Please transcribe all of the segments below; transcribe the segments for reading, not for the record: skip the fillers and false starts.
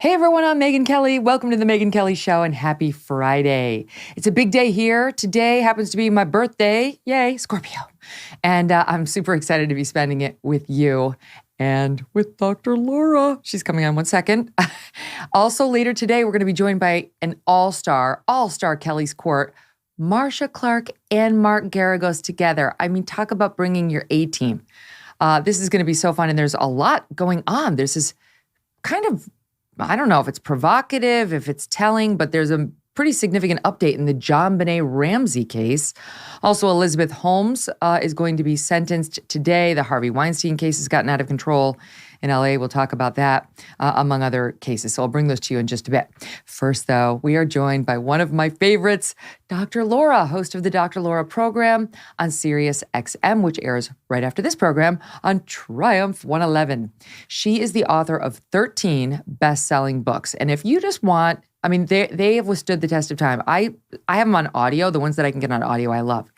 Hey everyone, I'm Megyn Kelly. Welcome to the Megyn Kelly Show and happy Friday. It's a big day here. Today happens to be my birthday. Yay, Scorpio. And I'm super excited to be spending it with you and with Dr. Laura. She's coming on one second. Also later today, we're going to be joined by an all-star Kelly's Court, Marcia Clark and Mark Geragos together. I mean, talk about bringing your A-team. This is going to be so fun, and there's a lot going on. There's this kind of, I don't know if it's provocative, if it's telling, but there's a pretty significant update in the JonBenet Ramsey case. Also, Elizabeth Holmes is going to be sentenced today. The Harvey Weinstein case has gotten out of control in LA. We'll talk about that, among other cases. So I'll bring those to you in just a bit. First, though, we are joined by one of my favorites, Dr. Laura, host of the Dr. Laura program on Sirius XM, which airs right after this program on Triumph 111. She is the author of 13 best-selling books. And if you just want, I mean, they have withstood the test of time. I have them on audio. The ones that I can get on audio, I love.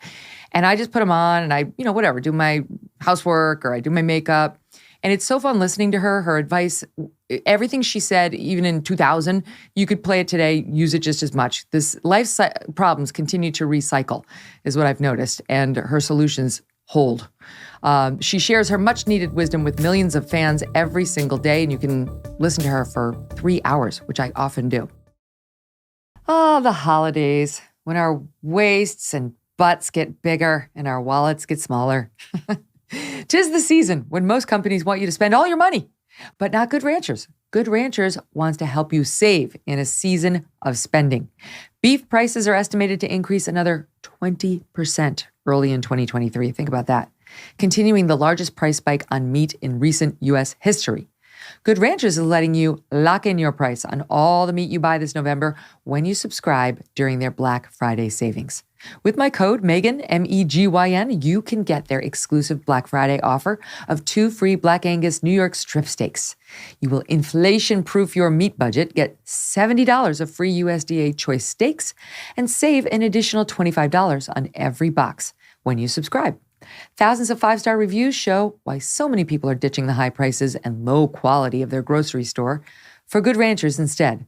And I just put them on and I, whatever, do my housework or I do my makeup. And it's so fun listening to her advice, everything she said, even in 2000, you could play it today, use it just as much. This life problems continue to recycle is what I've noticed, and her solutions hold. She shares her much needed wisdom with millions of fans every single day, and you can listen to her for 3 hours, which I often do. Oh, the holidays, when our waists and butts get bigger and our wallets get smaller. 'Tis the season when most companies want you to spend all your money, but not Good Ranchers. Good Ranchers wants to help you save in a season of spending. Beef prices are estimated to increase another 20% early in 2023. Think about that. Continuing the largest price spike on meat in recent U.S. history. Good Ranchers is letting you lock in your price on all the meat you buy this November when you subscribe during their Black Friday savings. With my code Megyn, MEGYN, you can get their exclusive Black Friday offer of 2 free Black Angus New York strip steaks. You will inflation-proof your meat budget, get $70 of free USDA choice steaks, and save an additional $25 on every box when you subscribe. Thousands of 5-star reviews show why so many people are ditching the high prices and low quality of their grocery store for Good Ranchers instead.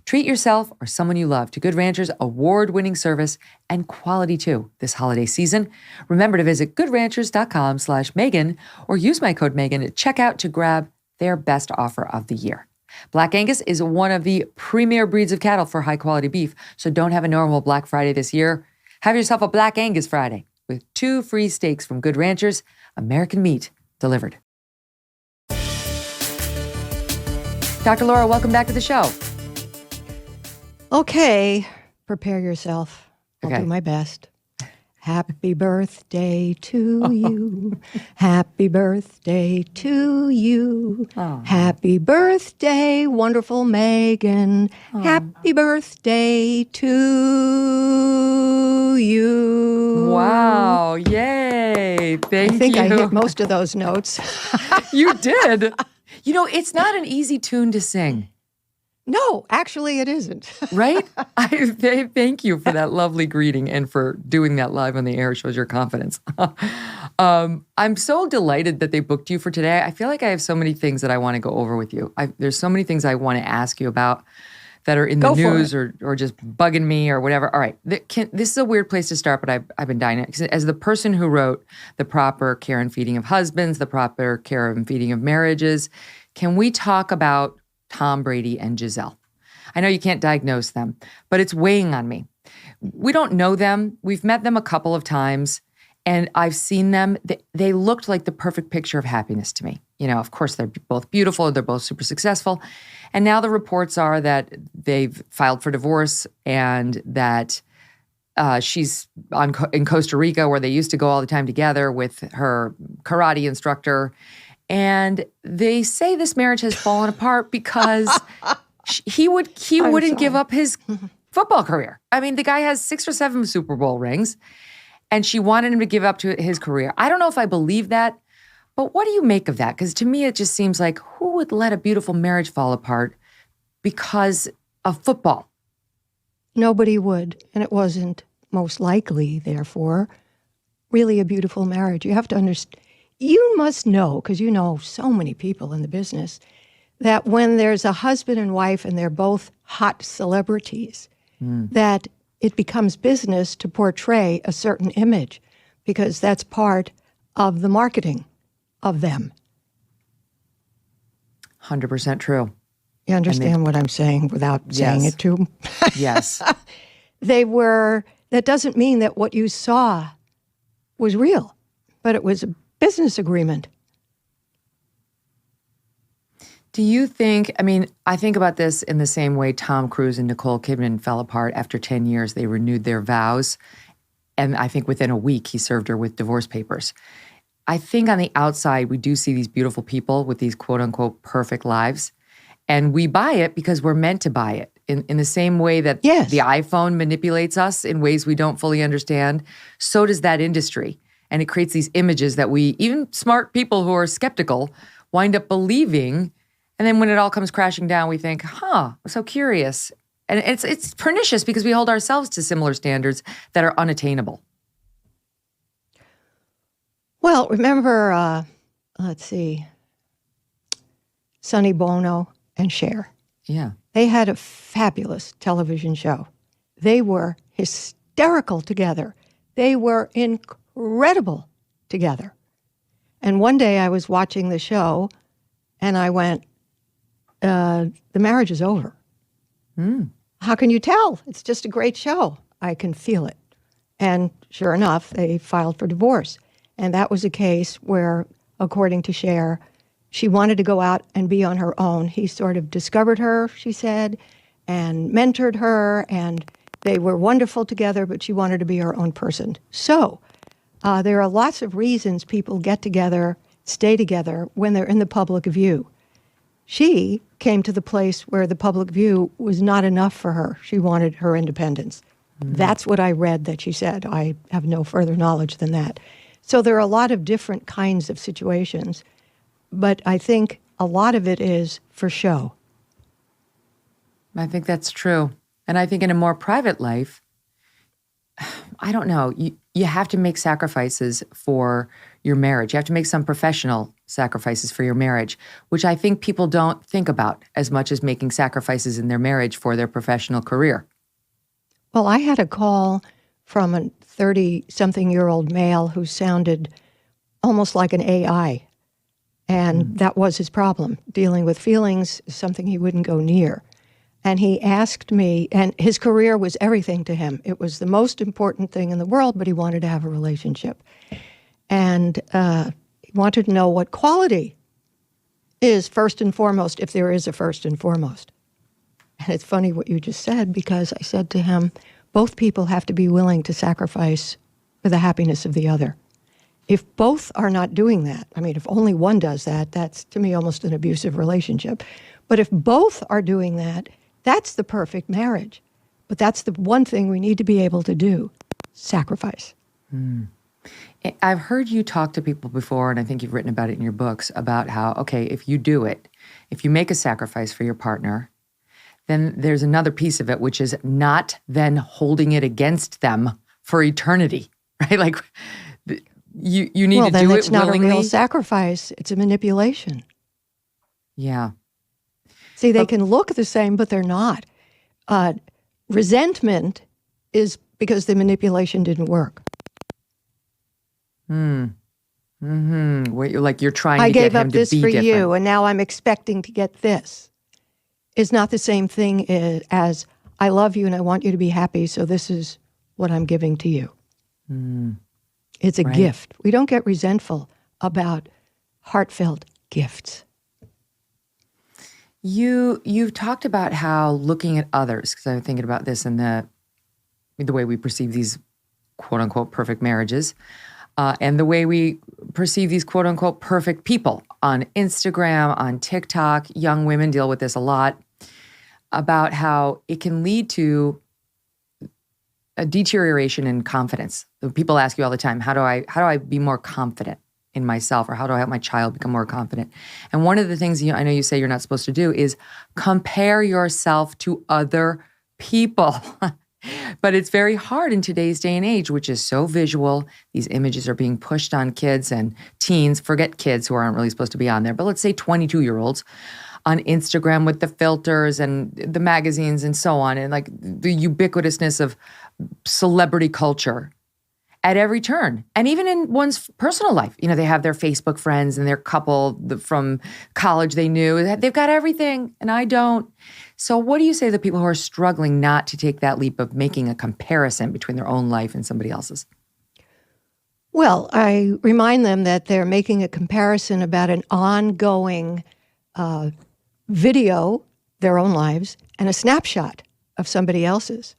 Treat yourself or someone you love to Good Ranchers' award-winning service and quality too this holiday season. Remember to visit goodranchers.com/Megyn or use my code Megyn at checkout to grab their best offer of the year. Black Angus is one of the premier breeds of cattle for high-quality beef, so don't have a normal Black Friday this year. Have yourself a Black Angus Friday with 2 free steaks from Good Ranchers, American meat delivered. Dr. Laura, welcome back to the show. Okay, prepare yourself. I'll Okay. do my best. Happy birthday to you. Happy birthday to you. Oh. Happy birthday, wonderful Megyn. Happy birthday to you. Wow, yay. Thank you. I think I hit most of those notes. You did. It's not an easy tune to sing, No, actually it isn't. right? Thank you for that lovely greeting and for doing that live on the air. It shows your confidence. I'm so delighted that they booked you for today. I feel like I have so many things that I want to go over with you. There's so many things I want to ask you about that are in the news or just bugging me or whatever. All right. This is a weird place to start, but I've been dying. As the person who wrote The Proper Care and Feeding of Husbands, The Proper Care and Feeding of Marriages, can we talk about Tom Brady and Giselle? I know you can't diagnose them, but it's weighing on me. We don't know them. We've met them a couple of times, and I've seen them. They looked like the perfect picture of happiness to me. Of course, they're both beautiful. They're both super successful. And now the reports are that they've filed for divorce and that she's in Costa Rica, where they used to go all the time together with her karate instructor. And they say this marriage has fallen apart because he wouldn't give up his football career. I mean, the guy has 6 or 7 Super Bowl rings, and she wanted him to give up to his career. I don't know if I believe that, but what do you make of that? Because to me, it just seems like, who would let a beautiful marriage fall apart because of football? Nobody would, and it wasn't most likely, therefore, really a beautiful marriage. You have to understand. You must know, because you know so many people in the business, that when there's a husband and wife and they're both hot celebrities, that it becomes business to portray a certain image because that's part of the marketing of them. 100% true. You understand what I'm saying without saying it too? Yes. That doesn't mean that what you saw was real, but it was a business agreement. Do you think, I think about this in the same way Tom Cruise and Nicole Kidman fell apart after 10 years. They renewed their vows. And I think within a week, he served her with divorce papers. I think on the outside, we do see these beautiful people with these quote unquote perfect lives. And we buy it because we're meant to buy it. In the same way that the iPhone manipulates us in ways we don't fully understand, so does that industry. And it creates these images that we, even smart people who are skeptical, wind up believing. And then when it all comes crashing down, we think, I'm so curious. And it's pernicious because we hold ourselves to similar standards that are unattainable. Well, remember, let's see, Sonny Bono and Cher. Yeah. They had a fabulous television show. They were hysterical together. They were incredible together. And one day I was watching the show and I went, the marriage is over. How can you tell? It's just a great show. I can feel it. And sure enough, they filed for divorce. And that was a case where, according to Cher, she wanted to go out and be on her own. He sort of discovered her, she said, and mentored her, and they were wonderful together, but she wanted to be her own person. So there are lots of reasons people get together, stay together when they're in the public view. She came to the place where the public view was not enough for her. She wanted her independence. That's what I read that she said. I have no further knowledge than that. So there are a lot of different kinds of situations, but I think a lot of it is for show. I think that's true. And I think in a more private life, I don't know, you have to make sacrifices for your marriage. You have to make some professional sacrifices for your marriage, which I think people don't think about as much as making sacrifices in their marriage for their professional career. Well, I had a call from a 30-something-year-old male who sounded almost like an AI. And that was his problem. Dealing with feelings is something he wouldn't go near. And he asked me, and his career was everything to him. It was the most important thing in the world, but he wanted to have a relationship. And he wanted to know what quality is first and foremost, if there is a first and foremost. And it's funny what you just said, because I said to him, both people have to be willing to sacrifice for the happiness of the other. If both are not doing that, if only one does that, that's to me almost an abusive relationship. But if both are doing that, that's the perfect marriage. But that's the one thing we need to be able to do, sacrifice. I've heard you talk to people before, and I think you've written about it in your books, about how, okay, if you do it, if you make a sacrifice for your partner, then there's another piece of it, which is not then holding it against them for eternity, right? Like, you need to do it willingly. Well, then it's not a real sacrifice. It's a manipulation. Yeah. See, they can look the same, but they're not. Resentment is because the manipulation didn't work. Like you're trying to get him to be different. I gave up this for you, and now I'm expecting to get this. Is not the same thing as I love you and I want you to be happy, so this is what I'm giving to you. It's a gift. We don't get resentful about heartfelt gifts. You've talked about how looking at others, because I'm thinking about this in the way we perceive these quote-unquote perfect marriages, and the way we perceive these quote-unquote perfect people on Instagram, on TikTok. Young women deal with this a lot, about how it can lead to a deterioration in confidence. People ask you all the time, how do I be more confident in myself, or how do I help my child become more confident? And one of the things I know you say you're not supposed to do is compare yourself to other people. But it's very hard in today's day and age, which is so visual. These images are being pushed on kids and teens. Forget kids who aren't really supposed to be on there, but let's say 22-year-olds. on Instagram with the filters and the magazines and so on, and like the ubiquitousness of celebrity culture at every turn. And even in one's personal life, they have their Facebook friends and their couple from college they knew. They've got everything, and I don't. So what do you say to the people who are struggling not to take that leap of making a comparison between their own life and somebody else's? Well, I remind them that they're making a comparison about an ongoing video, their own lives, and a snapshot of somebody else's.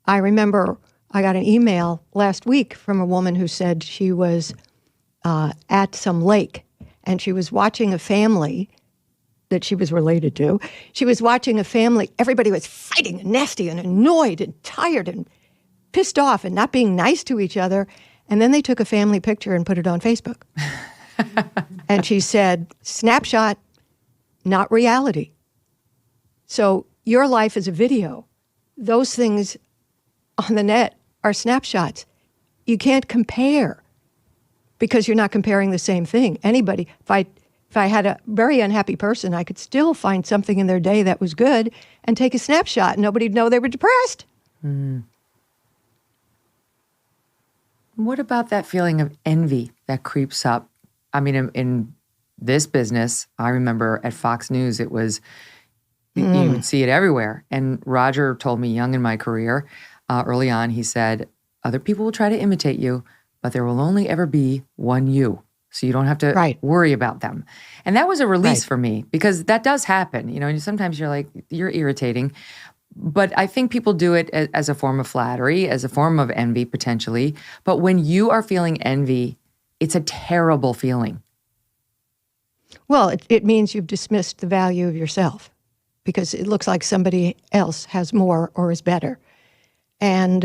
I remember I got an email last week from a woman who said she was at some lake and she was watching a family that she was related to. She was watching a family. Everybody was fighting and nasty and annoyed and tired and pissed off and not being nice to each other. And then they took a family picture and put it on Facebook. And she said, snapshot, not reality. So your life is a video. Those things on the net are snapshots. You can't compare because you're not comparing the same thing. Anybody, if I had a very unhappy person, I could still find something in their day that was good and take a snapshot and nobody'd know they were depressed. Mm. What about that feeling of envy that creeps up? I mean, in this business, I remember at Fox News, it was, you would see it everywhere. And Roger told me young in my career, early on, he said, other people will try to imitate you, but there will only ever be one you. So you don't have to worry about them. And that was a release for me because that does happen. And sometimes you're like, you're irritating. But I think people do it as a form of flattery, as a form of envy, potentially. But when you are feeling envy, it's a terrible feeling. Well, it means you've dismissed the value of yourself because it looks like somebody else has more or is better. And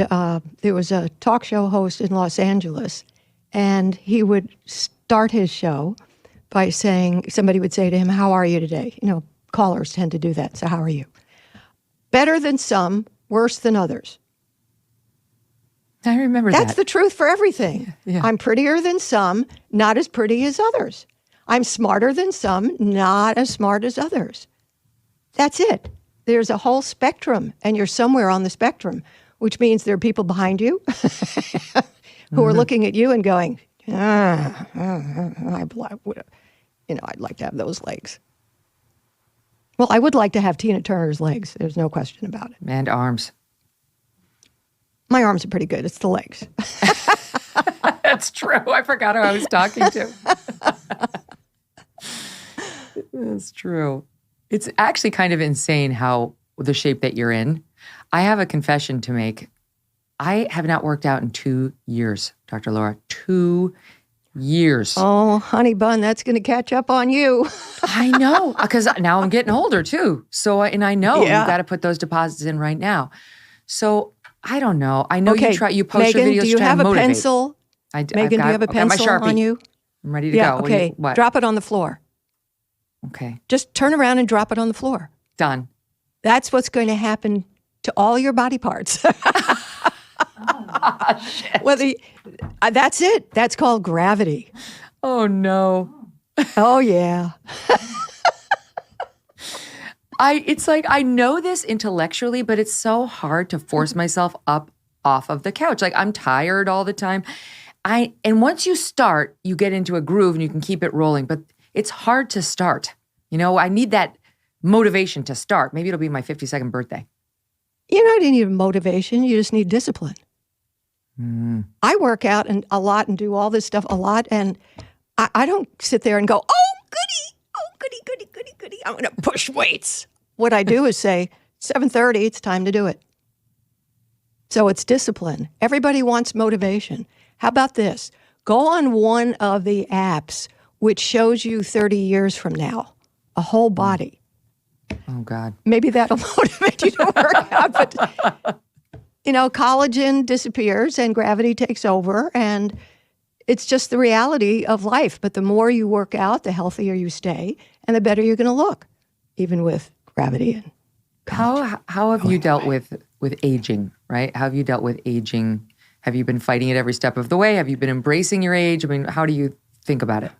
there was a talk show host in Los Angeles, and he would start his show by saying, somebody would say to him, how are you today? Callers tend to do that. So how are you? Better than some, worse than others. I remember that. That's the truth for everything. Yeah. I'm prettier than some, not as pretty as others. I'm smarter than some, not as smart as others. That's it. There's a whole spectrum, and you're somewhere on the spectrum, which means there are people behind you who are looking at you and going, I'd like to have those legs. Well, I would like to have Tina Turner's legs. There's no question about it. And arms. My arms are pretty good. It's the legs. That's true. I forgot who I was talking to. That's true. It's actually kind of insane how the shape that you're in. I have a confession to make. I have not worked out in 2 years, Dr. Laura. 2 years. Oh, honey bun, that's going to catch up on you. I know, because now I'm getting older too. So, and I know you've got to put those deposits in right now. So I don't know. I know you post your Megyn, videos do you to have a motivate. pencil? Megyn, do you have a pencil on you? I'm ready to go. Okay, what? Drop it on the floor. Okay. Just turn around and drop it on the floor. Done. That's what's going to happen to all your body parts. Shit. That's it. That's called gravity. Oh, no. Oh, yeah. It's like I know this intellectually, but it's so hard to force myself up off of the couch. Like I'm tired all the time. And once you start, you get into a groove and you can keep it rolling, but it's hard to start. I need that motivation to start. Maybe it'll be my 52nd birthday. You don't need motivation. You just need discipline. I work out a lot and do all this stuff a lot, and I don't sit there and go, goody, I'm going to push weights. What I do is say, 7:30, it's time to do it. So it's discipline. Everybody wants motivation. How about this? Go on one of the apps which shows you 30 years from now, a whole body. Oh, God. Maybe that'll motivate you to work out, but collagen disappears and gravity takes over, and it's just the reality of life. But the more you work out, the healthier you stay, and the better you're going to look, even with gravity and collagen. How have you dealt with aging, right? How have you dealt with aging? Have you been fighting it every step of the way? Have you been embracing your age? I mean, how do you think about it?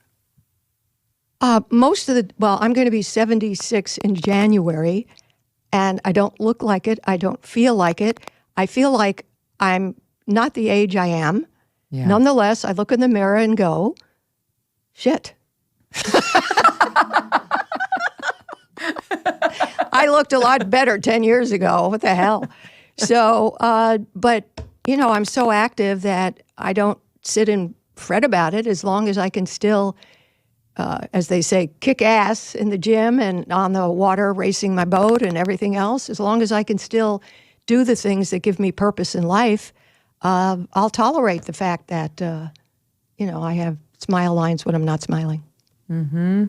I'm going to be 76 in January, and I don't look like it. I don't feel like it. I feel like I'm not the age I am. Yeah. Nonetheless, I look in the mirror and go, shit. I looked a lot better 10 years ago. What the hell? So, but, I'm so active that I don't sit and fret about it as long as I can still, as they say, kick ass in the gym and on the water racing my boat and everything else. As long as I can still do the things that give me purpose in life, I'll tolerate the fact that, I have smile lines when I'm not smiling. Mm-hmm.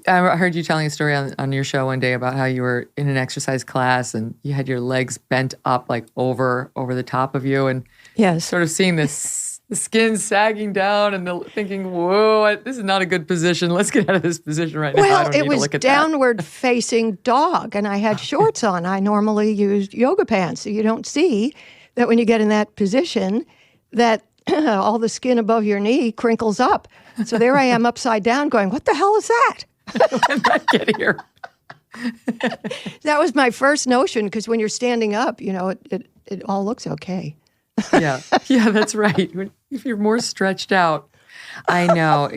I heard you telling a story on your show one day about how you were in an exercise class and you had your legs bent up like over the top of you, and yes, sort of seeing the skin sagging down and thinking, whoa, this is not a good position. Let's get out of this position right now. Well, it was downward facing dog, and I had shorts on. I normally use yoga pants, so you don't see that when you get in that position that all the skin above your knee crinkles up. So there I am upside down going, what the hell is that? When did I get here? That was my first notion, because when you're standing up, it all looks okay. Yeah, that's right. If you're more stretched out, I know.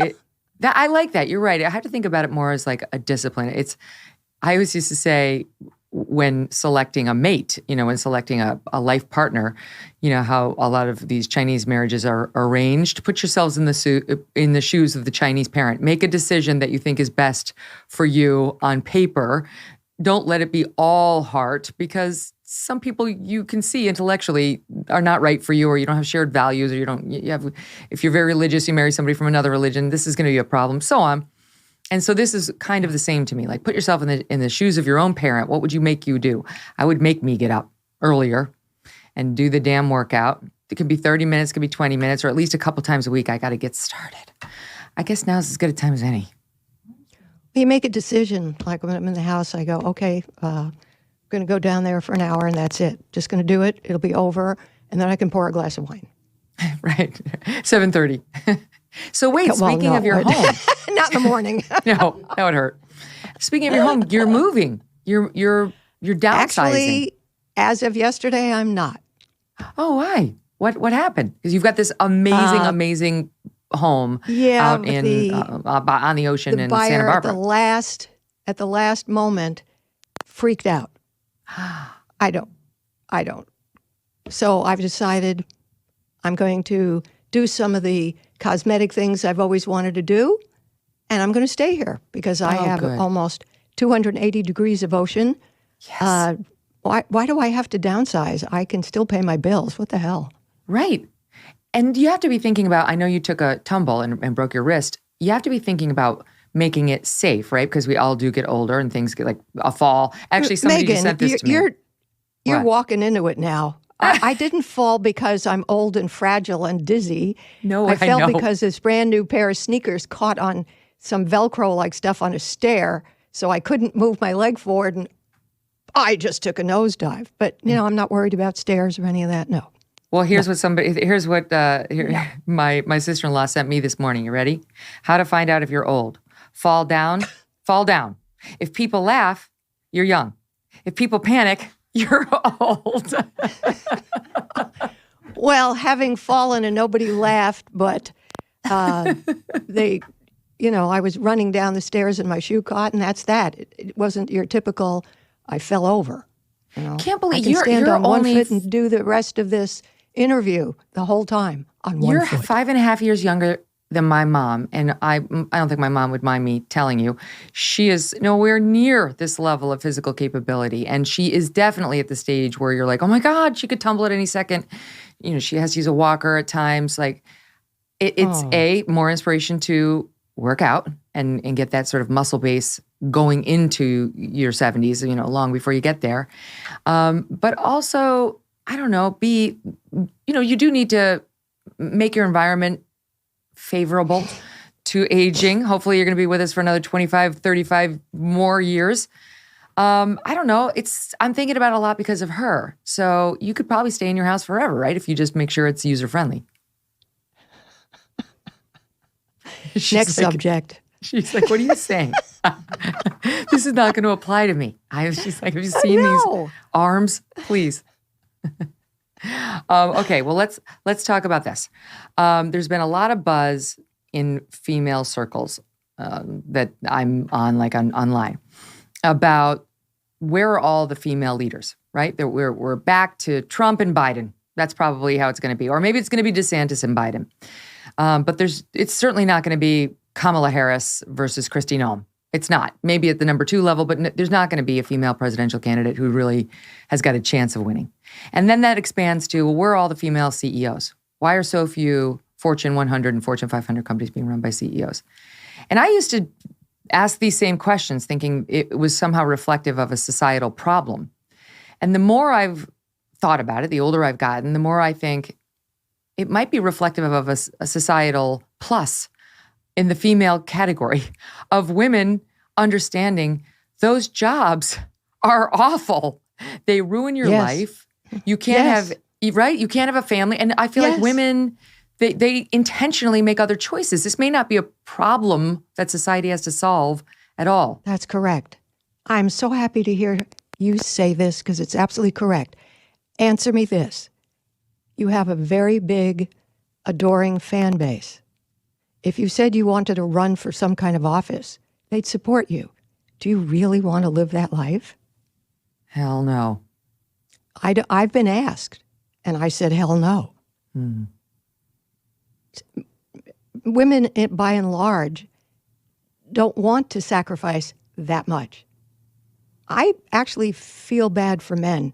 I like that. You're right. I have to think about it more as like a discipline. I always used to say, when selecting a mate, when selecting a life partner, how a lot of these Chinese marriages are arranged. Put yourselves in the shoes of the Chinese parent. Make a decision that you think is best for you on paper. Don't let it be all heart, because some people you can see intellectually are not right for you, or you don't have shared values, or if you're very religious, you marry somebody from another religion, this is going to be a problem, so on. And so this is kind of the same to me. Like, put yourself in the shoes of your own parent. What would you make you do? I would make me get up earlier and do the damn workout. It could be 30 minutes, it could be 20 minutes, or at least a couple times a week. I got to get started. I guess now's as good a time as any. You make a decision. Like when I'm in the house, I go, okay, I'm going to go down there for an hour and that's it. Just going to do it. It'll be over. And then I can pour a glass of wine. Right. 7:30. So wait, speaking of your home. Not in the morning. No, that would hurt. Speaking of your home, you're moving. You're downsizing. Actually, as of yesterday, I'm not. Oh, why? What happened? Because you've got this amazing home out in on the ocean in Santa Barbara. At the last moment, freaked out. I don't. So I've decided I'm going to do some of the cosmetic things I've always wanted to do, and I'm going to stay here because I have almost 280 degrees of ocean. Yes. Why do I have to downsize? I can still pay my bills. What the hell? Right. And you have to be thinking about, I know you took a tumble and broke your wrist. You have to be thinking about making it safe, right? Because we all do get older and things get like a fall. Actually, somebody just sent this to me. You're walking into it now. I didn't fall because I'm old and fragile and dizzy. No, I fell know. because this brand new pair of sneakers caught on some Velcro-like stuff on a stair, so I couldn't move my leg forward, and I just took a nosedive. But, I'm not worried about stairs or any of that, no. Well, here's what my sister-in-law sent me this morning. You ready? How to find out if you're old. Fall down, fall down. If people laugh, you're young. If people panic, you're old. Well, having fallen and nobody laughed, but I was running down the stairs and my shoe caught, and that's that. It wasn't your typical, I fell over. Can't believe I can stand you're on one foot and do the rest of this interview the whole time on one foot. You're 5.5 years younger than my mom, and I don't think my mom would mind me telling you, she is nowhere near this level of physical capability, and she is definitely at the stage where you're like, oh my God, she could tumble at any second. She has to use a walker at times. Like, it's more inspiration to work out and get that sort of muscle base going into your 70s, long before you get there. But also, I don't know, you do need to make your environment favorable to aging. Hopefully you're going to be with us for another 25, 35 more years. I don't know. I'm thinking about it a lot because of her. So you could probably stay in your house forever, right? If you just make sure it's user-friendly. Next subject. She's like, what are you saying? This is not going to apply to me. She's like, have you seen these arms? Please. Okay, well, let's talk about this. There's been a lot of buzz in female circles that I'm on, like online, about where are all the female leaders, right? That we're back to Trump and Biden. That's probably how it's going to be. Or maybe it's going to be DeSantis and Biden. But it's certainly not going to be Kamala Harris versus Kristi Noem. It's not. Maybe at the number 2 level, but there's not going to be a female presidential candidate who really has got a chance of winning. And then that expands to, well, where are all the female CEOs? Why are so few Fortune 100 and Fortune 500 companies being run by CEOs? And I used to ask these same questions, thinking it was somehow reflective of a societal problem. And the more I've thought about it, the older I've gotten, the more I think it might be reflective of a societal plus in the female category of women understanding those jobs are awful. They ruin your life. You can't have, right? You can't have a family. And I feel like women, they intentionally make other choices. This may not be a problem that society has to solve at all. That's correct. I'm so happy to hear you say this because it's absolutely correct. Answer me this. You have a very big, adoring fan base. If you said you wanted to run for some kind of office, they'd support you. Do you really want to live that life? Hell no. I've been asked, and I said, hell no. Women, by and large, don't want to sacrifice that much. I actually feel bad for men.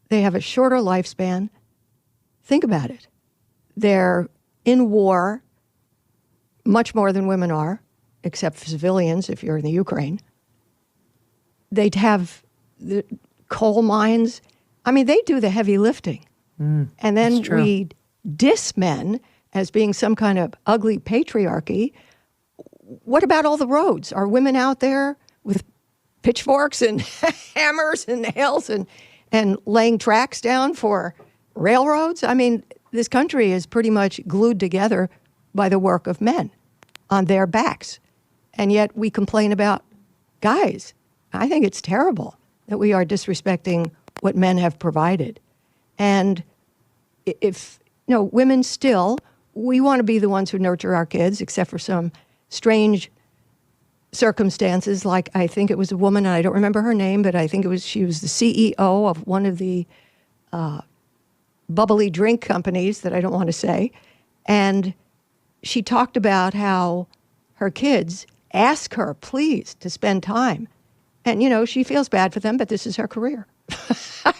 They have a shorter lifespan. Think about it. They're in war much more than women are, except for civilians if you're in the Ukraine. They'd have the coal mines. I mean, they do the heavy lifting. And then we diss men as being some kind of ugly patriarchy. What about all the roads? Are women out there with pitchforks and hammers and nails and laying tracks down for railroads? I mean, this country is pretty much glued together by the work of men on their backs. And yet we complain about guys. I think it's terrible that we are disrespecting what men have provided. And if, women still, we want to be the ones who nurture our kids, except for some strange circumstances. Like, I think it was a woman, and I don't remember her name, but I think she was the CEO of one of the bubbly drink companies that I don't want to say. And she talked about how her kids ask her, please, to spend time. And, she feels bad for them, but this is her career.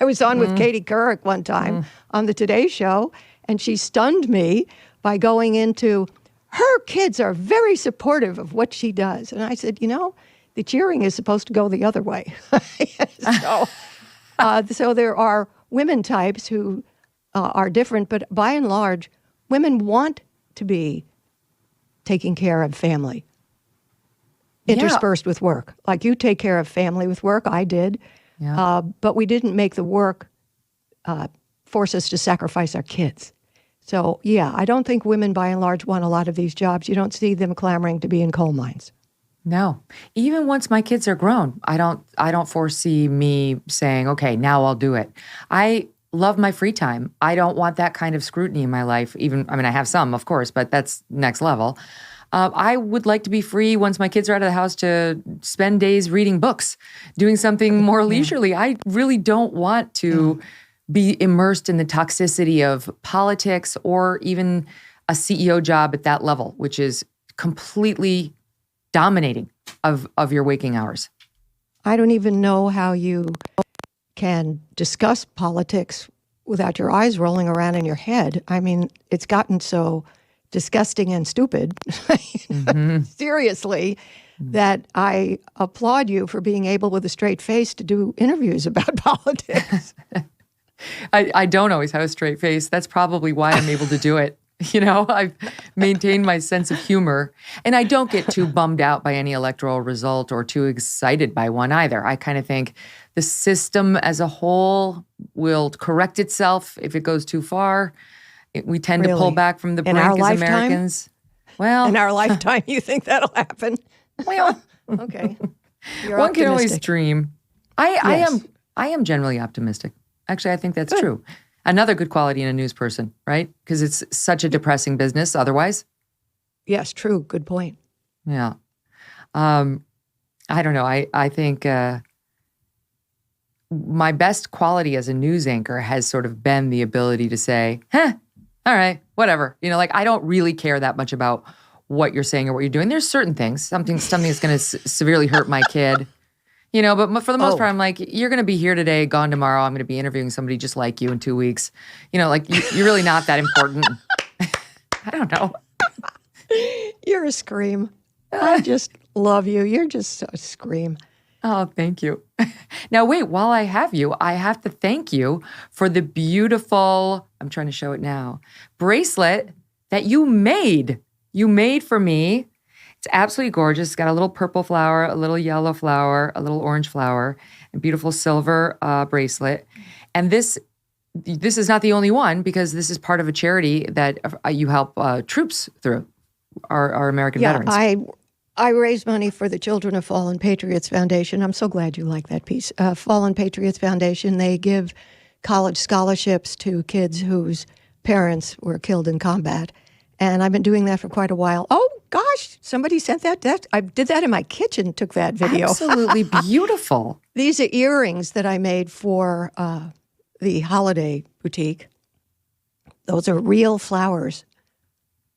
I was on with Katie Couric one time on the Today Show, and she stunned me by going into, her kids are very supportive of what she does. And I said, the cheering is supposed to go the other way. So there are women types who are different, but by and large, women want to be taking care of family, interspersed with work. Like, you take care of family with work, I did. Yeah. But we didn't make the work force us to sacrifice our kids. So, I don't think women by and large want a lot of these jobs. You don't see them clamoring to be in coal mines. No. Even once my kids are grown, I don't foresee me saying, okay, now I'll do it. I love my free time. I don't want that kind of scrutiny in my life. I have some, of course, but that's next level. I would like to be free once my kids are out of the house to spend days reading books, doing something more leisurely. I really don't want to be immersed in the toxicity of politics or even a CEO job at that level, which is completely dominating of your waking hours. I don't even know how you can discuss politics without your eyes rolling around in your head. I mean, it's gotten so disgusting and stupid, seriously, that I applaud you for being able with a straight face to do interviews about politics. I don't always have a straight face. That's probably why I'm able to do it. I've maintained my sense of humor, and I don't get too bummed out by any electoral result or too excited by one either. I kind of think the system as a whole will correct itself if it goes too far. We tend to pull back from the brink as Americans. Well, in our lifetime, you think that'll happen? well, Okay. You're one can always optimistic. dream. Yes. I am generally optimistic. Actually, I think that's Good. true. Another good quality in a news person, right? Because it's such a depressing business otherwise. Yes, true. Good point. Yeah. I don't know. I think my best quality as a news anchor has sort of been the ability to say, all right, whatever. You know, like I don't really care that much about what you're saying or what you're doing. There's certain things, something that's going to severely hurt my kid, you know, but for the most part, I'm like, you're going to be here today, gone tomorrow. I'm going to be interviewing somebody just like you in 2 weeks. You know, like you're really not that important. I don't know. You're a scream. I just love you. You're just a scream. Oh, thank you. Now, wait, while I have you, I have to thank you for the beautiful, I'm trying to show it now, bracelet that you made. You made for me. It's absolutely gorgeous. It's got a little purple flower, a little yellow flower, a little orange flower, and beautiful silver bracelet. And this is not the only one because this is part of a charity that you help troops through, our American veterans. I raise money for the Children of Fallen Patriots Foundation. I'm so glad you like that piece. Fallen Patriots Foundation, they give college scholarships to kids whose parents were killed in combat. And I've been doing that for quite a while. Oh, gosh, somebody sent that. I did that in my kitchen, took that video. Absolutely beautiful. These are earrings that I made for the holiday boutique. Those are real flowers.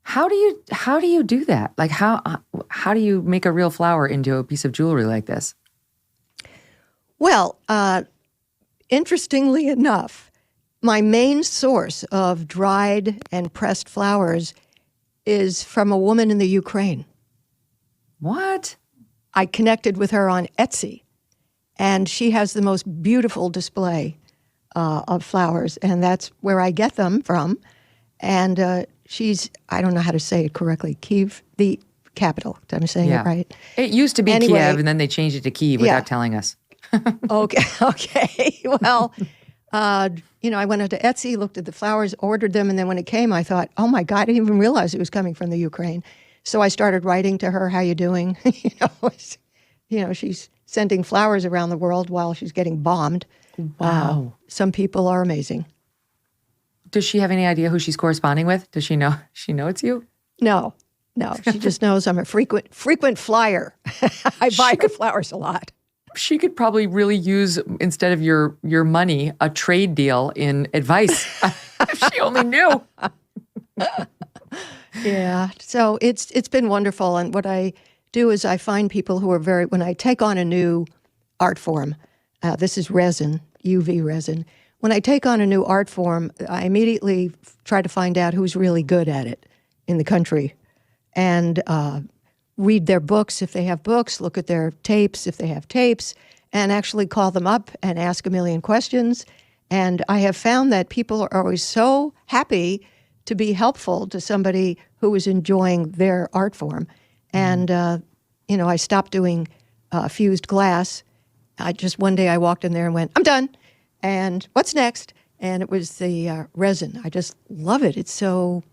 How do you do that? Like how do you make a real flower into a piece of jewelry like this? Well, interestingly enough, my main source of dried and pressed flowers is from a woman in the Ukraine. What? I connected with her on Etsy, and she has the most beautiful display of flowers, and that's where I get them from. And she's, I don't know how to say it correctly, Kyiv, the capital. Am I saying it right? It used to be Anyway, Kiev, and then they changed it to Kyiv without telling us. Okay. Well, I went onto Etsy, looked at the flowers, ordered them, and then when it came, I thought, oh my God, I didn't even realize it was coming from the Ukraine. So I started writing to her, how you doing? She's sending flowers around the world while she's getting bombed. Wow. Some people are amazing. Does she have any idea who she's corresponding with? Does she know? She know it's you? No. She just knows I'm a frequent flyer. I buy her flowers a lot. She could probably really use, instead of your money, a trade deal in advice. If she only knew. Yeah. So it's been wonderful. And what I do is I find people who are when I take on a new art form, this is resin, UV resin. When I take on a new art form, I immediately try to find out who's really good at it in the country and read their books if they have books, look at their tapes if they have tapes, and actually call them up and ask a million questions. And I have found that people are always so happy to be helpful to somebody who is enjoying their art form. And, I stopped doing fused glass. One day I walked in there and went, I'm done. And what's next? And it was the resin. I just love it. It's so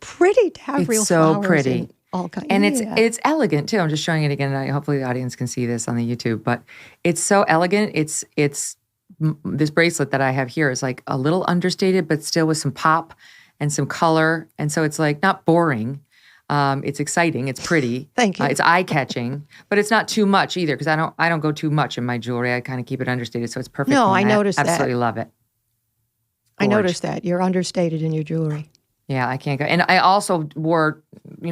pretty to have real flowers. It's so pretty. And all kinds. And it's elegant too. I'm just showing it again. And hopefully the audience can see this on the YouTube. But it's so elegant. It's this bracelet that I have here is like a little understated, but still with some pop and some color. And so it's like not boring. It's exciting. It's pretty. Thank you. It's eye-catching, but it's not too much either because I don't go too much in my jewelry. I kind of keep it understated, so it's perfect. No, I noticed that. Absolutely love it. I noticed that. You're understated in your jewelry. Yeah, I can't go. And I also wore,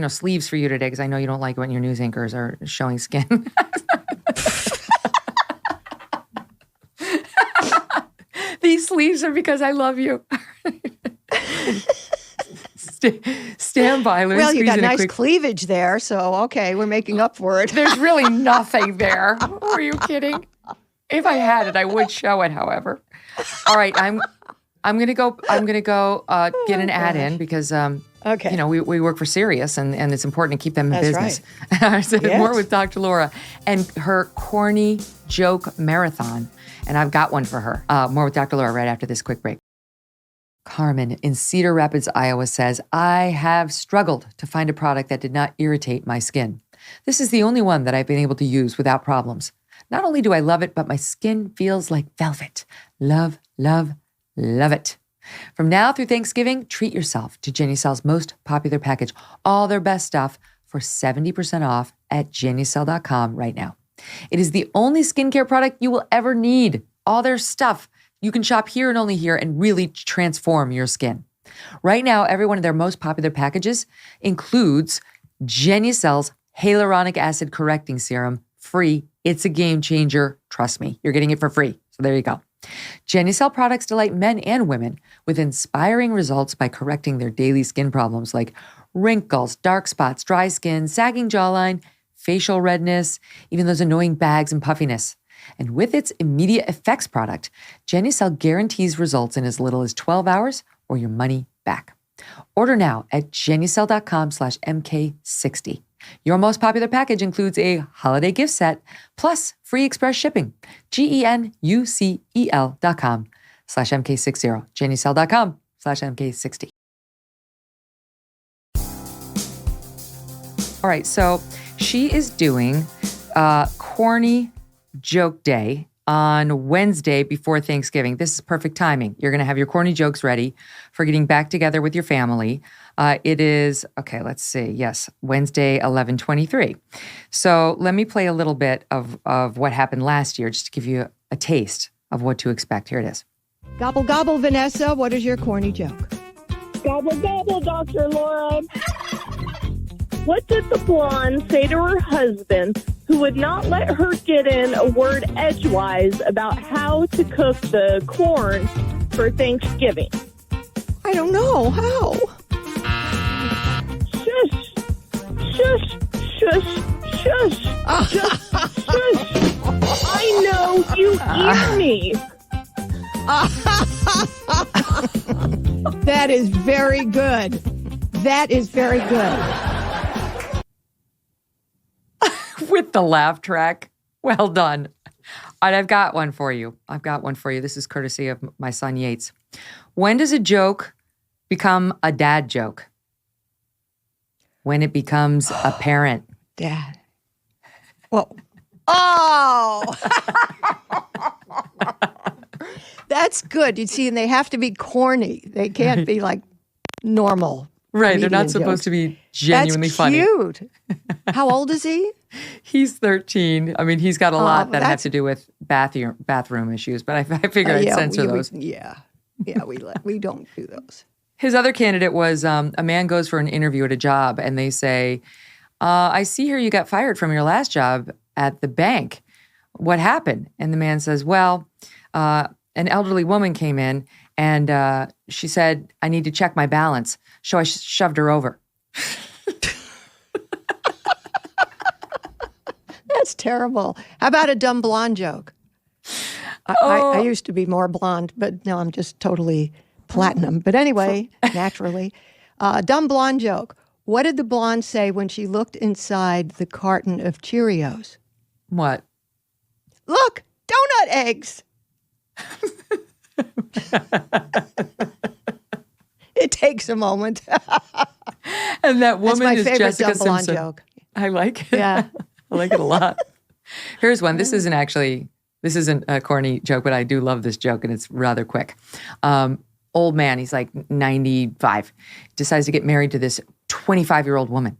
sleeves for you today because I know you don't like when your news anchors are showing skin. These sleeves are because I love you. Stand by. Well, you got nice cleavage there, so okay, we're making up for it. There's really nothing there. Are you kidding? If I had it, I would show it. However, all right, I'm gonna go. Get an ad in because okay, we work for Sirius, and it's important to keep them in business. Right. So more with Dr. Laura and her corny joke marathon, and I've got one for her. More with Dr. Laura right after this quick break. Carmen in Cedar Rapids, Iowa says, I have struggled to find a product that did not irritate my skin. This is the only one that I've been able to use without problems. Not only do I love it, but my skin feels like velvet. Love, love, love it. From now through Thanksgiving, treat yourself to Genucel's most popular package, all their best stuff for 70% off at Genucel.com right now. It is the only skincare product you will ever need. All their stuff. You can shop here and only here and really transform your skin. Right now, every one of their most popular packages includes Genucel's Hyaluronic Acid Correcting Serum, free. It's a game changer. Trust me, you're getting it for free. So there you go. Genucel products delight men and women with inspiring results by correcting their daily skin problems like wrinkles, dark spots, dry skin, sagging jawline, facial redness, even those annoying bags and puffiness. And with its immediate effects product, Genucel guarantees results in as little as 12 hours or your money back. Order now at Genucel.com/MK60. Your most popular package includes a holiday gift set plus free express shipping. GENUCEL.com/MK60. Genucel.com/MK60. All right, so she is doing corny joke day on Wednesday before Thanksgiving. This is perfect timing. You're going to have your corny jokes ready for getting back together with your family. It is, okay, let's see. Yes, Wednesday, 11/23. So let me play a little bit of what happened last year just to give you a taste of what to expect. Here it is. Gobble, gobble, Vanessa. What is your corny joke? Gobble, gobble, Dr. Laura. What did the blonde say to her husband who would not let her get in a word edgewise about how to cook the corn for Thanksgiving? I don't know. How? Shush, shush, shush, shush, just shush. I know you hear me. That is very good. That is very good. With the laugh track. Well done. All right, I've got one for you. This is courtesy of my son Yates. When does a joke become a dad joke? When it becomes apparent. Dad. Well, oh! That's good. You see, and they have to be corny. They can't be like normal. Right, they're not supposed to be genuinely funny. That's cute. How old is he? He's 13. I mean, he's got a lot that have to do with bathroom issues, but I figured I'd censor those. We don't do those. His other candidate was a man goes for an interview at a job, and they say, I see here you got fired from your last job at the bank. What happened? And the man says, well, an elderly woman came in, and she said, I need to check my balance. So I shoved her over. That's terrible. How about a dumb blonde joke? I used to be more blonde, but now I'm just totally platinum. But anyway, naturally. Dumb blonde joke. What did the blonde say when she looked inside the carton of Cheerios? What? Look, donut eggs. It takes a moment. And that woman That's my is favorite Jessica dumb blonde Simpson. joke. I like it. Yeah. I like it a lot. Here's one. This isn't a corny joke, but I do love this joke, and it's rather quick. Old man, he's like 95, decides to get married to this 25-year-old woman.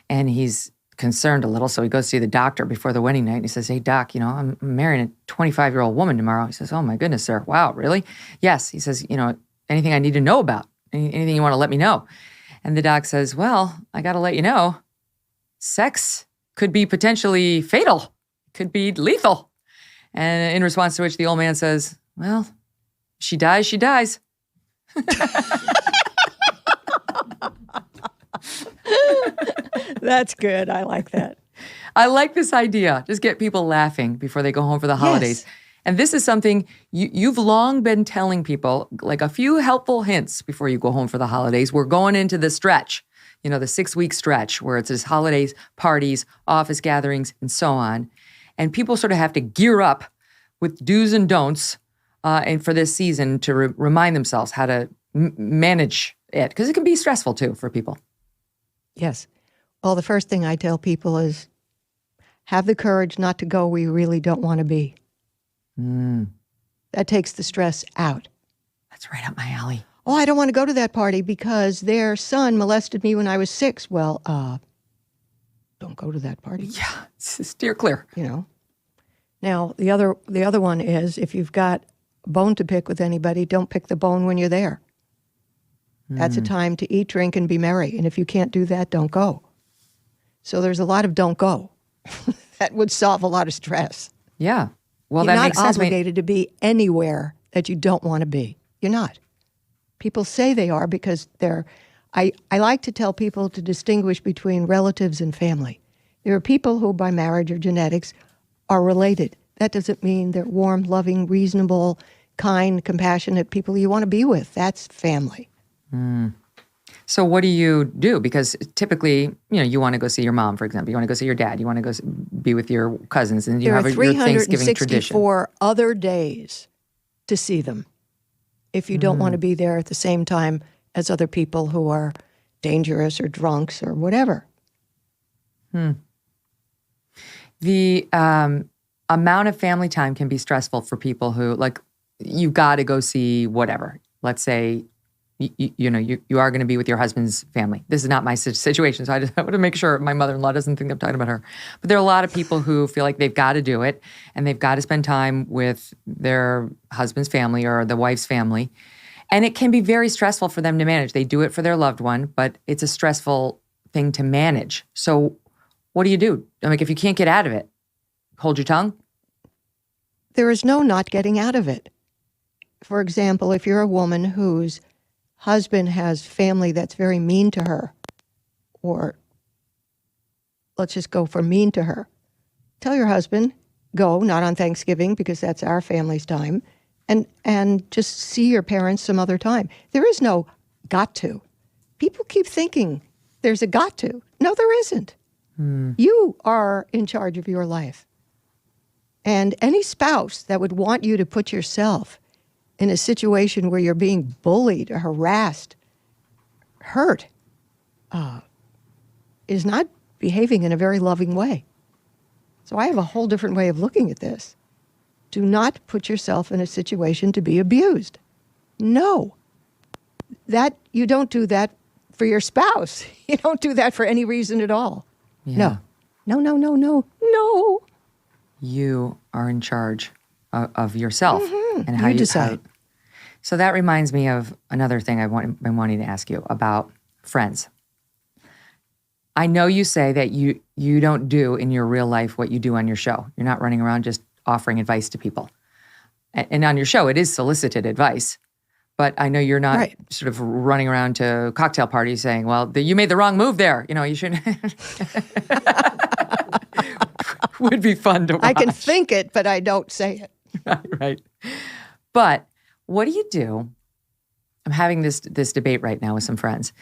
And he's concerned a little, so he goes to see the doctor before the wedding night, and he says, hey, doc, I'm marrying a 25-year-old woman tomorrow. He says, oh, my goodness, sir. Wow, really? Yes. He says, anything I need to know about? Anything you want to let me know? And the doc says, well, I got to let you know, sex could be potentially fatal, could be lethal. And in response to which the old man says, well, she dies, she dies. That's good. I like that. I like this idea. Just get people laughing before they go home for the holidays. Yes. And this is something you've long been telling people, like a few helpful hints before you go home for the holidays. We're going into the stretch, the 6-week stretch where it's just holidays, parties, office gatherings, and so on. And people sort of have to gear up with do's and don'ts and for this season to remind themselves how to manage it? Because it can be stressful too for people. Yes. Well, the first thing I tell people is have the courage not to go where you really don't want to be. That takes the stress out. That's right up my alley. Oh, I don't want to go to that party because their son molested me when I was 6. Well, don't go to that party. Yeah, steer clear. You know. Now, the other one is if you've got a bone to pick with anybody, don't pick the bone when you're there. That's a time to eat, drink, and be merry. And if you can't do that, don't go. So there's a lot of don't go. That would solve a lot of stress. Yeah. Well, You're that not makes sense. obligated to be anywhere that you don't want to be. You're not. People say they are because they're... I like to tell people to distinguish between relatives and family. There are people who, by marriage or genetics, are related. That doesn't mean they're warm, loving, reasonable, kind, compassionate people you want to be with. That's family. So what do you do? Because typically, you want to go see your mom, for example. You want to go see your dad. You want to go be with your cousins. And you have your Thanksgiving tradition. There are 364 other days to see them if you don't want to be there at the same time as other people who are dangerous or drunks or whatever. The amount of family time can be stressful for people who, like, you've got to go see whatever. Let's say, you are going to be with your husband's family. This is not my situation, so I want to make sure my mother-in-law doesn't think I'm talking about her. But there are a lot of people who feel like they've got to do it, and they've got to spend time with their husband's family or the wife's family. And it can be very stressful for them to manage. They do it for their loved one, but it's a stressful thing to manage. So what do you do? Like, if you can't get out of it, hold your tongue? There is no not getting out of it. For example, if you're a woman whose husband has family that's very mean to her, or let's just go for mean to her, tell your husband, go, not on Thanksgiving because that's our family's time, and just see your parents some other time. There is no got to. People keep thinking there's a got to. No, there isn't. You are in charge of your life. And any spouse that would want you to put yourself in a situation where you're being bullied or harassed, hurt, is not behaving in a very loving way. So I have a whole different way of looking at this. Do not put yourself in a situation to be abused. No. You don't do that for your spouse. You don't do that for any reason at all. Yeah. No. You are in charge of yourself and how you decide. So that reminds me of another thing I've been wanting to ask you about friends. I know you say that you don't do in your real life what you do on your show. You're not running around just offering advice to people. And on your show, it is solicited advice. But I know you're not sort of running around to cocktail parties saying, well, you made the wrong move there. You shouldn't. Would be fun to watch. I can think it, but I don't say it. Right. But what do you do? I'm having this debate right now with some friends.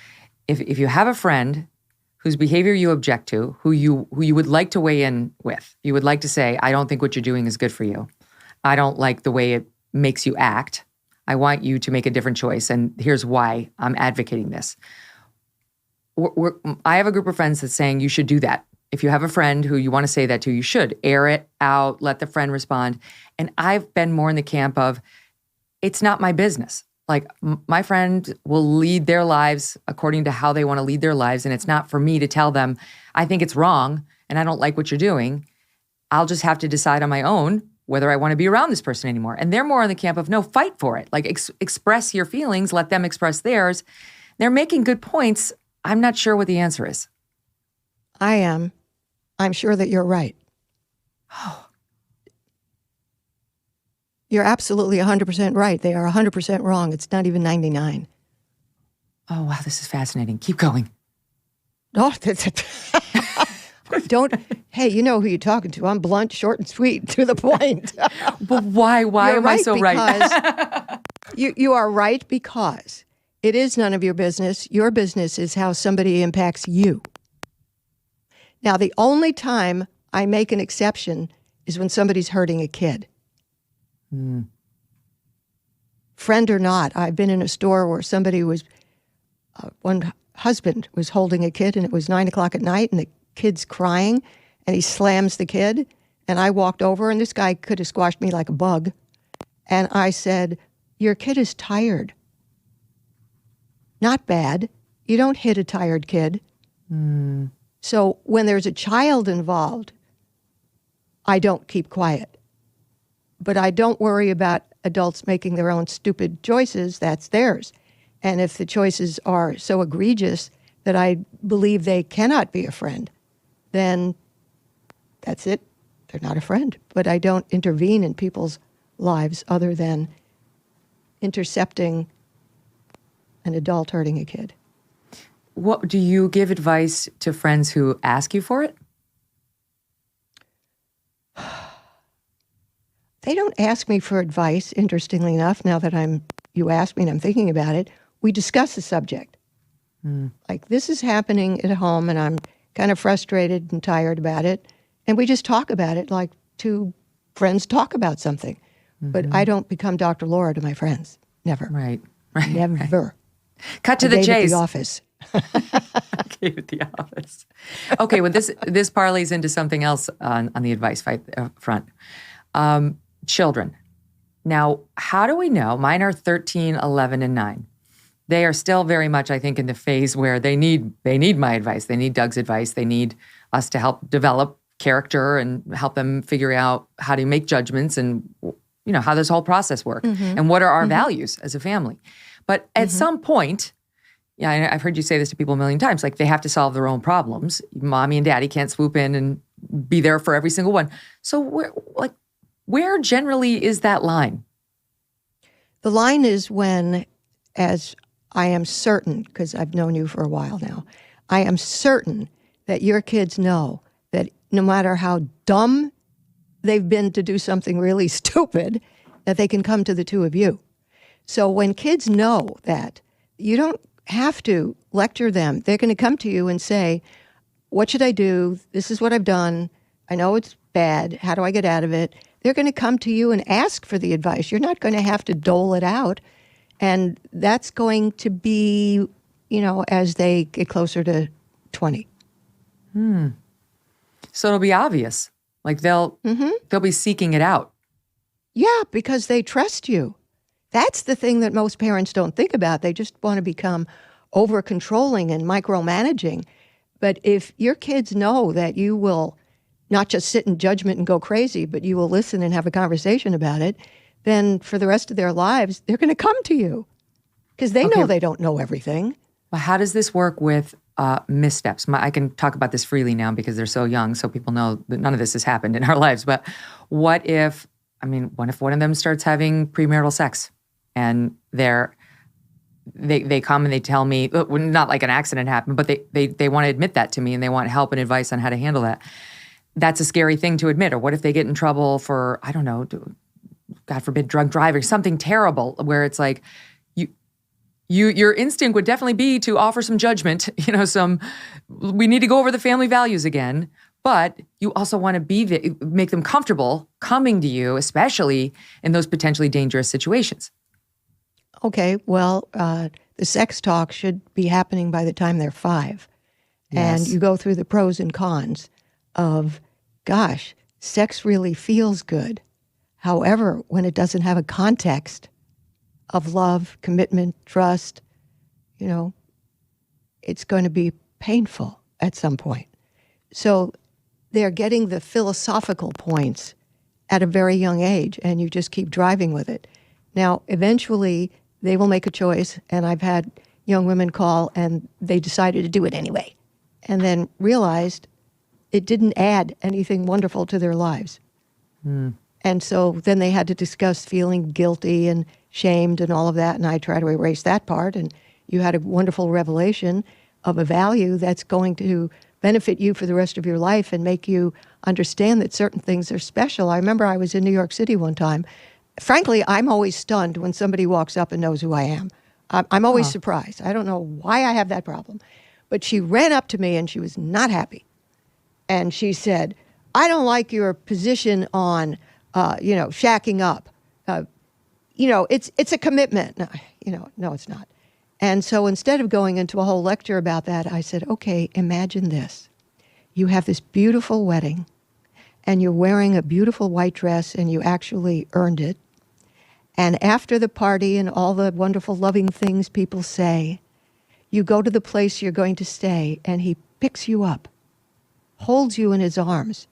If you have a friend whose behavior you object to, who you would like to weigh in with, you would like to say, I don't think what you're doing is good for you. I don't like the way it makes you act. I want you to make a different choice, and here's why I'm advocating this. I have a group of friends that's saying you should do that. If you have a friend who you want to say that to, you should air it out, let the friend respond. And I've been more in the camp of, it's not my business. Like, my friend will lead their lives according to how they want to lead their lives, and it's not for me to tell them, I think it's wrong, and I don't like what you're doing. I'll just have to decide on my own whether I want to be around this person anymore. And they're more in the camp of, no, fight for it. Like, express your feelings, let them express theirs. They're making good points. I'm not sure what the answer is. I am. I'm sure that you're right. You're absolutely 100% right. They are 100% wrong. It's not even 99. Oh, wow, this is fascinating. Keep going. Oh, don't. Hey, you know who you're talking to. I'm blunt, short, and sweet, to the point. But why? Why am I so right? You are right because it is none of your business. Your business is how somebody impacts you. Now, the only time I make an exception is when somebody's hurting a kid. friend or not. I've been in a store where somebody was, one husband was holding a kid, and it was 9 o'clock at night, and the kid's crying, and he slams the kid. And I walked over, and this guy could have squashed me like a bug. And I said, your kid is tired. Not bad. You don't hit a tired kid. So when there's a child involved, I don't keep quiet. But I don't worry about adults making their own stupid choices. That's theirs. And if the choices are so egregious that I believe they cannot be a friend, then that's it. They're not a friend. But I don't intervene in people's lives other than intercepting an adult hurting a kid. What do you give advice to friends who ask you for it? They don't ask me for advice, interestingly enough, now that you asked me and I'm thinking about it. We discuss the subject. Like, this is happening at home, and I'm kind of frustrated and tired about it. And we just talk about it like two friends talk about something. But I don't become Dr. Laura to my friends. Never. Right. Never. Right. Cut to the Dave chase. at the office. Dave at the office. Okay, well, this parlays into something else on the advice front. Children. Now, how do we know? Mine are 13, 11, and 9. They are still very much, I think, in the phase where they need my advice. They need Doug's advice. They need us to help develop character and help them figure out how to make judgments and, you know, how this whole process works and what are our values as a family. But at some point, yeah, I've heard you say this to people a million times, like they have to solve their own problems. Mommy and daddy can't swoop in and be there for every single one. So where generally is that line? The line is when, as I am certain, because I've known you for a while now, I am certain that your kids know that no matter how dumb they've been to do something really stupid, that they can come to the two of you. So when kids know that, you don't have to lecture them. They're going to come to you and say, what should I do? This is what I've done. I know it's bad. How do I get out of it? They're going to come to you and ask for the advice. You're not going to have to dole it out. And that's going to be, you know, as they get closer to 20. So it'll be obvious. Like they'll be seeking it out. Yeah, because they trust you. That's the thing that most parents don't think about. They just want to become over-controlling and micromanaging. But if your kids know that you will not just sit in judgment and go crazy, but you will listen and have a conversation about it, then for the rest of their lives, they're going to come to you because they know they don't know everything. Well, how does this work with missteps? I can talk about this freely now because they're so young, so people know that none of this has happened in our lives. But what if one of them starts having premarital sex and they come and they tell me, not like an accident happened, but they want to admit that to me and they want help and advice on how to handle that. That's a scary thing to admit. Or what if they get in trouble for, I don't know, God forbid, drunk driving, something terrible where it's like, your instinct would definitely be to offer some judgment, we need to go over the family values again, but you also want to make them comfortable coming to you, especially in those potentially dangerous situations. Okay, well, the sex talk should be happening by the time they're 5. Yes. And you go through the pros and cons of, gosh, sex really feels good. However, when it doesn't have a context of love, commitment, trust, it's going to be painful at some point. So they're getting the philosophical points at a very young age, and you just keep driving with it. Now, eventually, they will make a choice, and I've had young women call, and they decided to do it anyway, and then realized it didn't add anything wonderful to their lives. And so then they had to discuss feeling guilty and shamed and all of that, and I try to erase that part, and you had a wonderful revelation of a value that's going to benefit you for the rest of your life and make you understand that certain things are special. I remember I was in New York City one time. Frankly, I'm always stunned when somebody walks up and knows who I am. I'm always surprised. I don't know why I have that problem. But she ran up to me and she was not happy. And she said, I don't like your position on, shacking up. it's a commitment. No, it's not. And so instead of going into a whole lecture about that, I said, okay, imagine this. You have this beautiful wedding, and you're wearing a beautiful white dress, and you actually earned it. And after the party and all the wonderful, loving things people say, you go to the place you're going to stay, and he picks you up, holds you in his arms.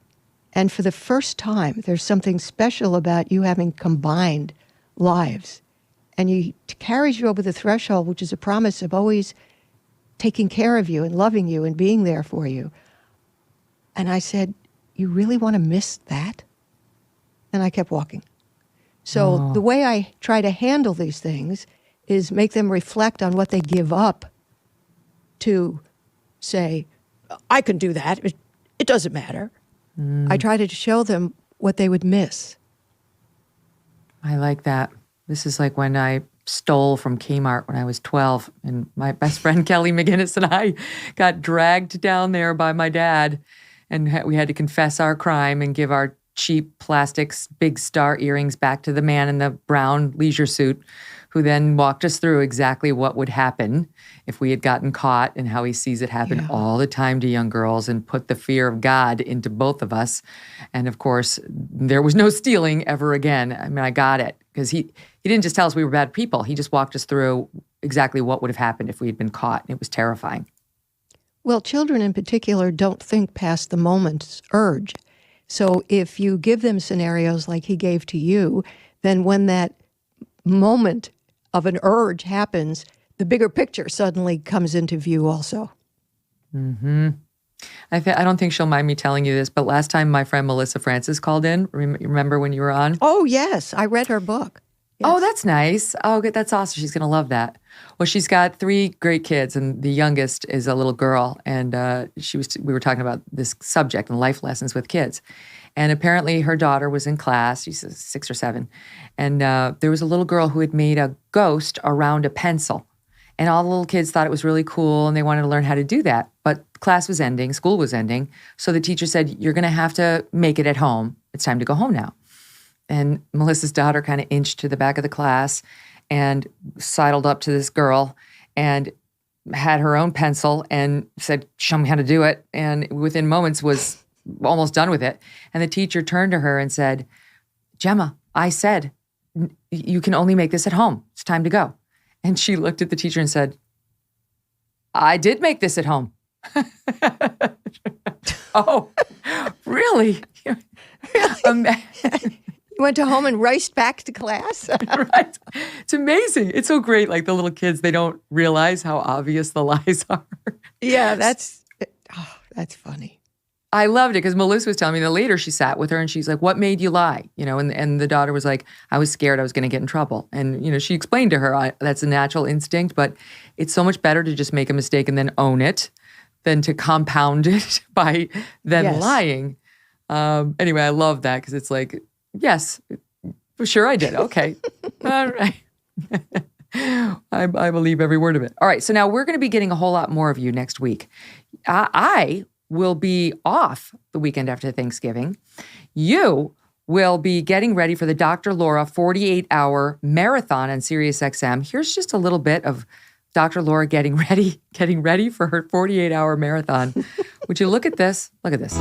And for the first time, there's something special about you having combined lives. And he carries you over the threshold, which is a promise of always taking care of you and loving you and being there for you. And I said, you really want to miss that? And I kept walking. So the way I try to handle these things is make them reflect on what they give up to say, I can do that. It doesn't matter. I try to show them what they would miss. I like that. This is like when I stole from Kmart when I was 12, and my best friend Kelly McGinnis and I got dragged down there by my dad, and we had to confess our crime and give our cheap plastics big star earrings back to the man in the brown leisure suit, who then walked us through exactly what would happen if we had gotten caught and how he sees it happen all the time to young girls, and put the fear of God into both of us. And of course, there was no stealing ever again. I mean, I got it, because he didn't just tell us we were bad people. He just walked us through exactly what would have happened if we had been caught. It was terrifying. Well, children in particular don't think past the moment's urge. So if you give them scenarios like he gave to you, then when that moment of an urge happens, the bigger picture suddenly comes into view also. Mm-hmm. I don't think she'll mind me telling you this, but last time my friend Melissa Francis called in, remember when you were on? Oh, yes. I read her book. Yes. Oh, that's nice. Oh, good. That's awesome. She's going to love that. Well, she's got 3 great kids, and the youngest is a little girl. And we were talking about this subject and life lessons with kids. And apparently her daughter was in class. She's 6 or 7. And there was a little girl who had made a ghost around a pencil. And all the little kids thought it was really cool, and they wanted to learn how to do that. But class was ending, school was ending. So the teacher said, you're going to have to make it at home. It's time to go home now. And Melissa's daughter kind of inched to the back of the class and sidled up to this girl and had her own pencil and said, show me how to do it. And within moments was almost done with it. And the teacher turned to her and said, Gemma, I said, you can only make this at home. It's time to go. And she looked at the teacher and said, I did make this at home. Oh, really? You went to home and raced back to class? Right. It's amazing. It's so great. Like the little kids, they don't realize how obvious the lies are. Yeah, that's funny. I loved it because Melissa was telling me that later she sat with her and she's like, what made you lie? And the daughter was like, I was scared I was going to get in trouble. And, she explained to her, that's a natural instinct, but it's so much better to just make a mistake and then own it than to compound it by then lying. Anyway, I love that because it's like, yes, for sure I did. Okay. All right. I believe every word of it. All right. So now we're going to be getting a whole lot more of you next week. I will be off the weekend after Thanksgiving. You will be getting ready for the Dr. Laura 48-hour marathon on SiriusXM. Here's just a little bit of Dr. Laura getting ready for her 48-hour marathon. Would you look at this? Look at this.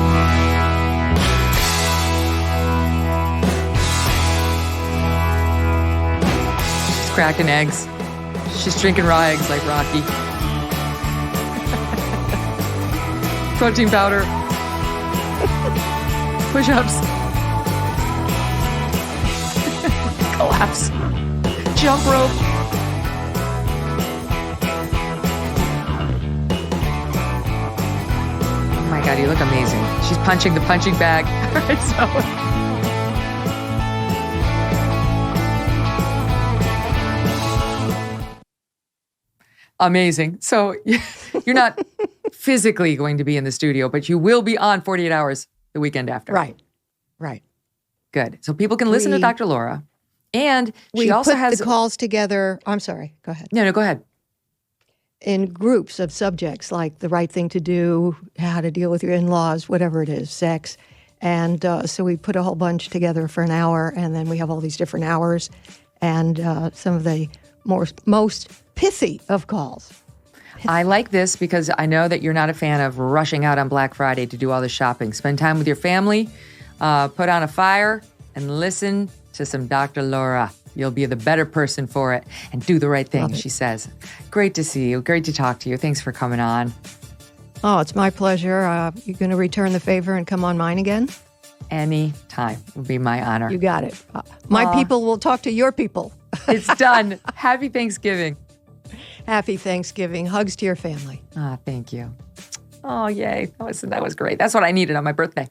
She's cracking eggs. She's drinking raw eggs like Rocky. Protein powder. Push-ups. Collapse. Jump rope. Oh my God, you look amazing. She's punching the punching bag. All right, so... Amazing. So you're not physically going to be in the studio, but you will be on 48 Hours the weekend after. Right. Good. So people can listen to Dr. Laura. And she also has... We put the calls together. I'm sorry. Go ahead. No, go ahead. In groups of subjects like the right thing to do, how to deal with your in-laws, whatever it is, sex. And so we put a whole bunch together for an hour, and then we have all these different hours. and some of the most pithy of calls. I like this because I know that you're not a fan of rushing out on Black Friday to do all the shopping. Spend time with your family, put on a fire, and listen to some Dr. Laura. You'll be the better person for it and do the right thing, she says. Great to see you. Great to talk to you. Thanks for coming on. Oh, it's my pleasure. You going to return the favor and come on mine again? Any time would be my honor. You got it. My people will talk to your people. It's done. Happy Thanksgiving. Happy Thanksgiving. Hugs to your family. Thank you. Oh, yay. That was great. That's what I needed on my birthday.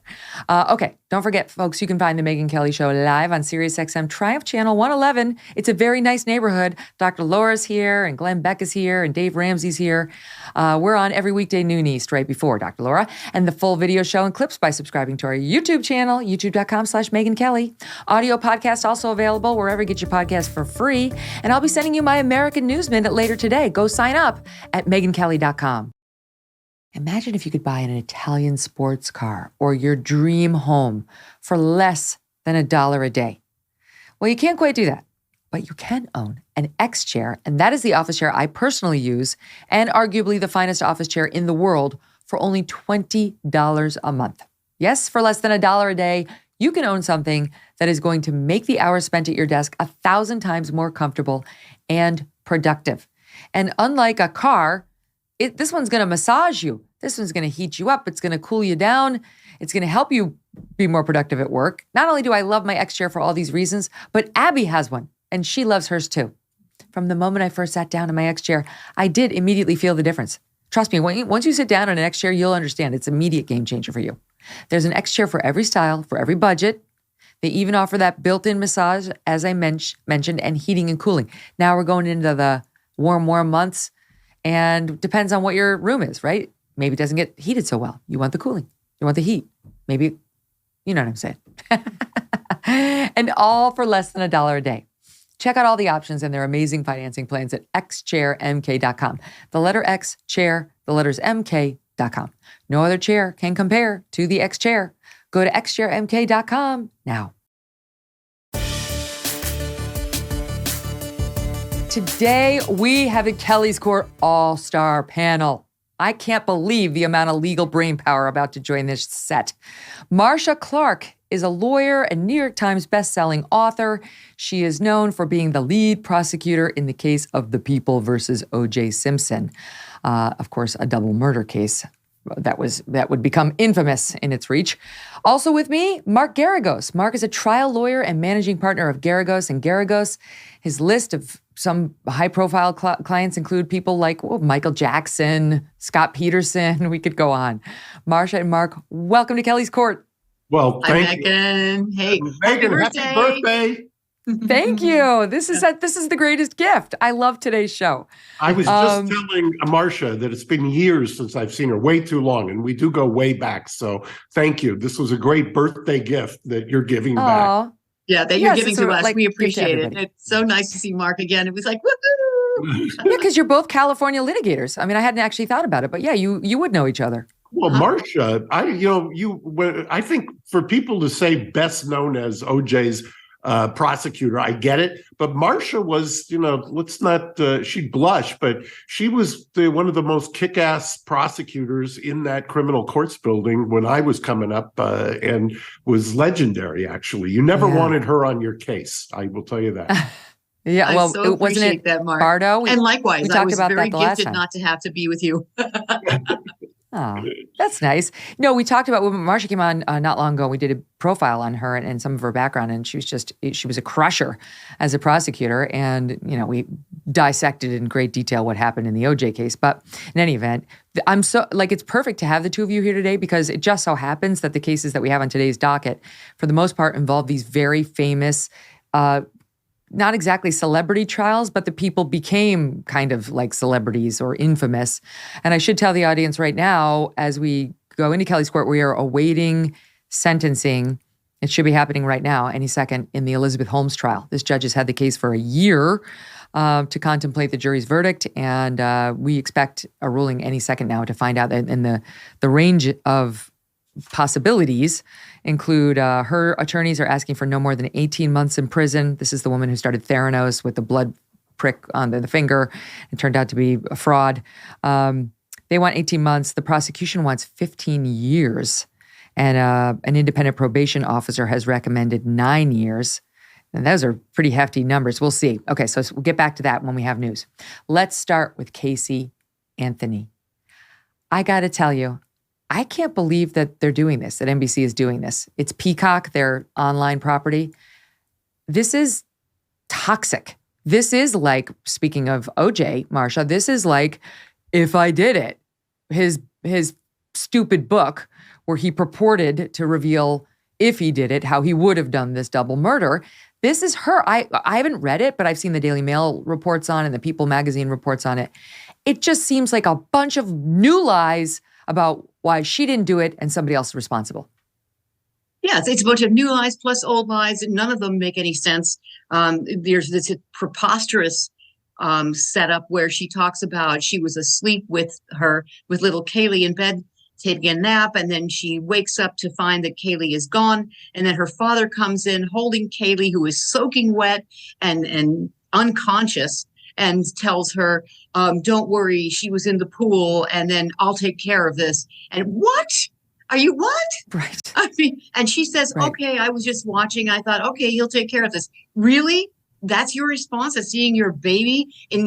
Okay, don't forget, folks, you can find The Megyn Kelly Show live on SiriusXM Triumph Channel 111. It's a very nice neighborhood. Dr. Laura's here, and Glenn Beck is here, and Dave Ramsey's here. We're on every weekday noon East, right before Dr. Laura, and the full video show and clips by subscribing to our YouTube channel, youtube.com/Megyn Kelly. Audio podcast also available wherever you get your podcast for free. And I'll be sending you my American News Minute later today. Go sign up at megynkelly.com. Imagine if you could buy an Italian sports car or your dream home for less than $1 a day. Well, you can't quite do that, but you can own an X chair, and that is the office chair I personally use and arguably the finest office chair in the world for only $20 a month. Yes, for less than $1 a day, you can own something that is going to make the hours spent at your desk 1,000 times more comfortable and productive. And unlike a car, this one's going to massage you. This one's going to heat you up. It's going to cool you down. It's going to help you be more productive at work. Not only do I love my X chair for all these reasons, but Abby has one, and she loves hers too. From the moment I first sat down in my X chair, I did immediately feel the difference. Trust me, once you sit down in an X chair, you'll understand it's an immediate game changer for you. There's an X chair for every style, for every budget. They even offer that built-in massage, as I mentioned, and heating and cooling. Now we're going into the warm months, and depends on what your room is, right? Maybe it doesn't get heated so well. You want the cooling. You want the heat. Maybe, you know what I'm saying. And all for less than $1 a day. Check out all the options and their amazing financing plans at xchairmk.com. The letter X, chair, the letters mk.com. No other chair can compare to the X chair. Go to xchairmk.com now. Today, we have a Kelly's Court All-Star panel. I can't believe the amount of legal brainpower about to join this set. Marcia Clark is a lawyer and New York Times bestselling author. She is known for being the lead prosecutor in the case of the People versus O.J. Simpson. Of course, a double murder case that would become infamous in its reach. Also with me, Mark Geragos. Mark is a trial lawyer and managing partner of Geragos and Geragos. His list of some high-profile clients include people like Michael Jackson, Scott Peterson. We could go on. Marcia and Mark, welcome to Kelly's Court. Well, thank you. Megyn. Hey, Megyn, happy birthday. Thank you. This is the greatest gift. I love today's show. I was just telling Marcia that it's been years since I've seen her, way too long, and we do go way back. So thank you. This was a great birthday gift that you're giving back. Yeah, that you're giving to us. We appreciate it. It's so nice to see Mark again. It was like, woohoo! Yeah, because you're both California litigators. I mean, I hadn't actually thought about it, but yeah, you would know each other. Well, Marcia, I think for people to say best known as OJ's prosecutor, I get it. But Marcia was, let's not, she'd blush, but she was one of the most kick-ass prosecutors in that criminal courts building when I was coming up and was legendary, actually. You never wanted her on your case. I will tell you that. Yeah, well, so wasn't it that, Mark. Bardo? And likewise, we talked I was about very that the last gifted time. not to have to be with you. Oh, that's nice. No, we talked about when Marcia came on not long ago. We did a profile on her and some of her background, and she was a crusher as a prosecutor. And, we dissected in great detail what happened in the OJ case. But in any event, I'm so, it's perfect to have the two of you here today because it just so happens that the cases that we have on today's docket, for the most part, involve these very famous, not exactly celebrity trials, but the people became kind of like celebrities or infamous. And I should tell the audience right now, as we go into Kelly's Court, we are awaiting sentencing. It should be happening right now, any second, in the Elizabeth Holmes trial. This judge has had the case for a year to contemplate the jury's verdict, and we expect a ruling any second now to find out. And the range of possibilities include her attorneys are asking for no more than 18 months in prison. This is the woman who started Theranos with the blood prick on the finger. It turned out to be a fraud. They want 18 months. The prosecution wants 15 years. And an independent probation officer has recommended 9 years. And those are pretty hefty numbers. We'll see. Okay, so we'll get back to that when we have news. Let's start with Casey Anthony. I got to tell you, I can't believe that they're doing this, that NBC is doing this. It's Peacock, their online property. This is toxic. This is like, speaking of OJ, Marcia, this is like If I Did It, his stupid book where he purported to reveal, if he did it, how he would have done this double murder. This is her. I haven't read it, but I've seen the Daily Mail reports on it and the People magazine reports on it. It just seems like a bunch of new lies about why she didn't do it and somebody else is responsible. Yes, it's a bunch of new lies plus old lies, and none of them make any sense. There's this preposterous setup where she talks about she was asleep with little Kaylee in bed, taking a nap, and then she wakes up to find that Kaylee is gone, and then her father comes in holding Kaylee, who is soaking wet and unconscious, and tells her, don't worry, she was in the pool, and then I'll take care of this. And what? Are you what? Right. I mean, and she says, right. Okay, I was just watching. I thought, okay, you'll take care of this. Really? That's your response to seeing your baby in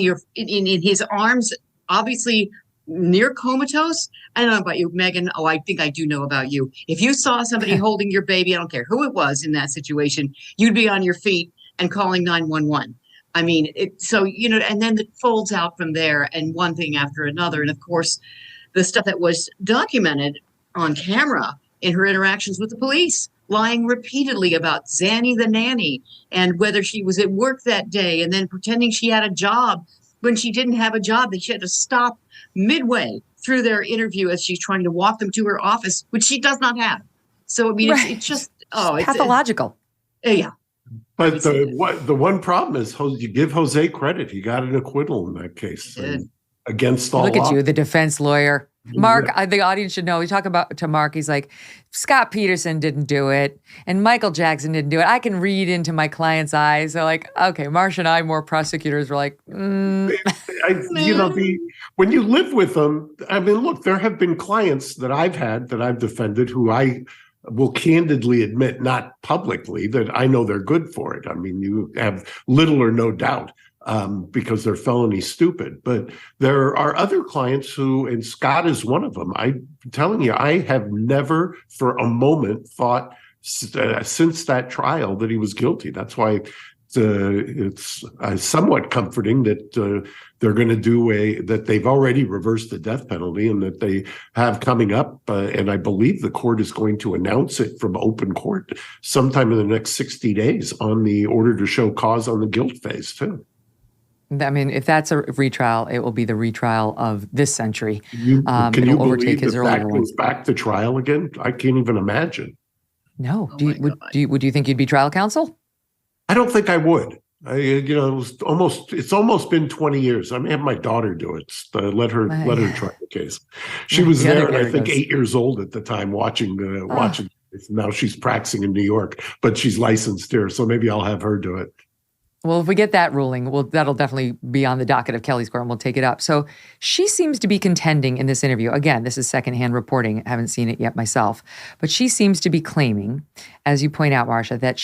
his arms, obviously near comatose? I don't know about you, Megyn. Oh, I think I do know about you. If you saw somebody holding your baby, I don't care who it was in that situation, you'd be on your feet and calling 911. I mean, and then it folds out from there, and one thing after another. And of course, the stuff that was documented on camera in her interactions with the police, lying repeatedly about Zanny the nanny and whether she was at work that day, and then pretending she had a job when she didn't have a job, that she had to stop midway through their interview as she's trying to walk them to her office, which she does not have. So, I mean, right. it's just, it's pathological. Yeah. But the one problem is you give Jose credit. He got an acquittal in that case against all. Look at you, the defense lawyer. Mark, the audience should know. We talk about to Mark, he's like, Scott Peterson didn't do it, and Michael Jackson didn't do it. I can read into my client's eyes. So like, okay, Marcia and I, more prosecutors, were like, when you live with them, I mean, look, there have been clients that I've had that I've defended who I will candidly admit, not publicly, that I know they're good for it. I mean, you have little or no doubt. Because they're felony stupid. But there are other clients who, and Scott is one of them. I'm telling you, I have never for a moment thought since that trial that he was guilty. That's why it's somewhat comforting that they're going to do that they've already reversed the death penalty and that they have coming up. And I believe the court is going to announce it from open court sometime in the next 60 days on the order to show cause on the guilt phase too. I mean, if that's a retrial, it will be the retrial of this century. Can you believe that goes back to trial again? I can't even imagine. No. Would you think you'd be trial counsel? I don't think I would. It's almost been 20 years. I may have my daughter do it. Let her try the case. She was there, and I think 8 years old at the time watching. Now she's practicing in New York, but she's licensed here, so maybe I'll have her do it. Well, if we get that ruling, that'll definitely be on the docket of Kelly's court, and we'll take it up. So she seems to be contending in this interview. Again, this is secondhand reporting. I haven't seen it yet myself. But she seems to be claiming, as you point out, Marcia, that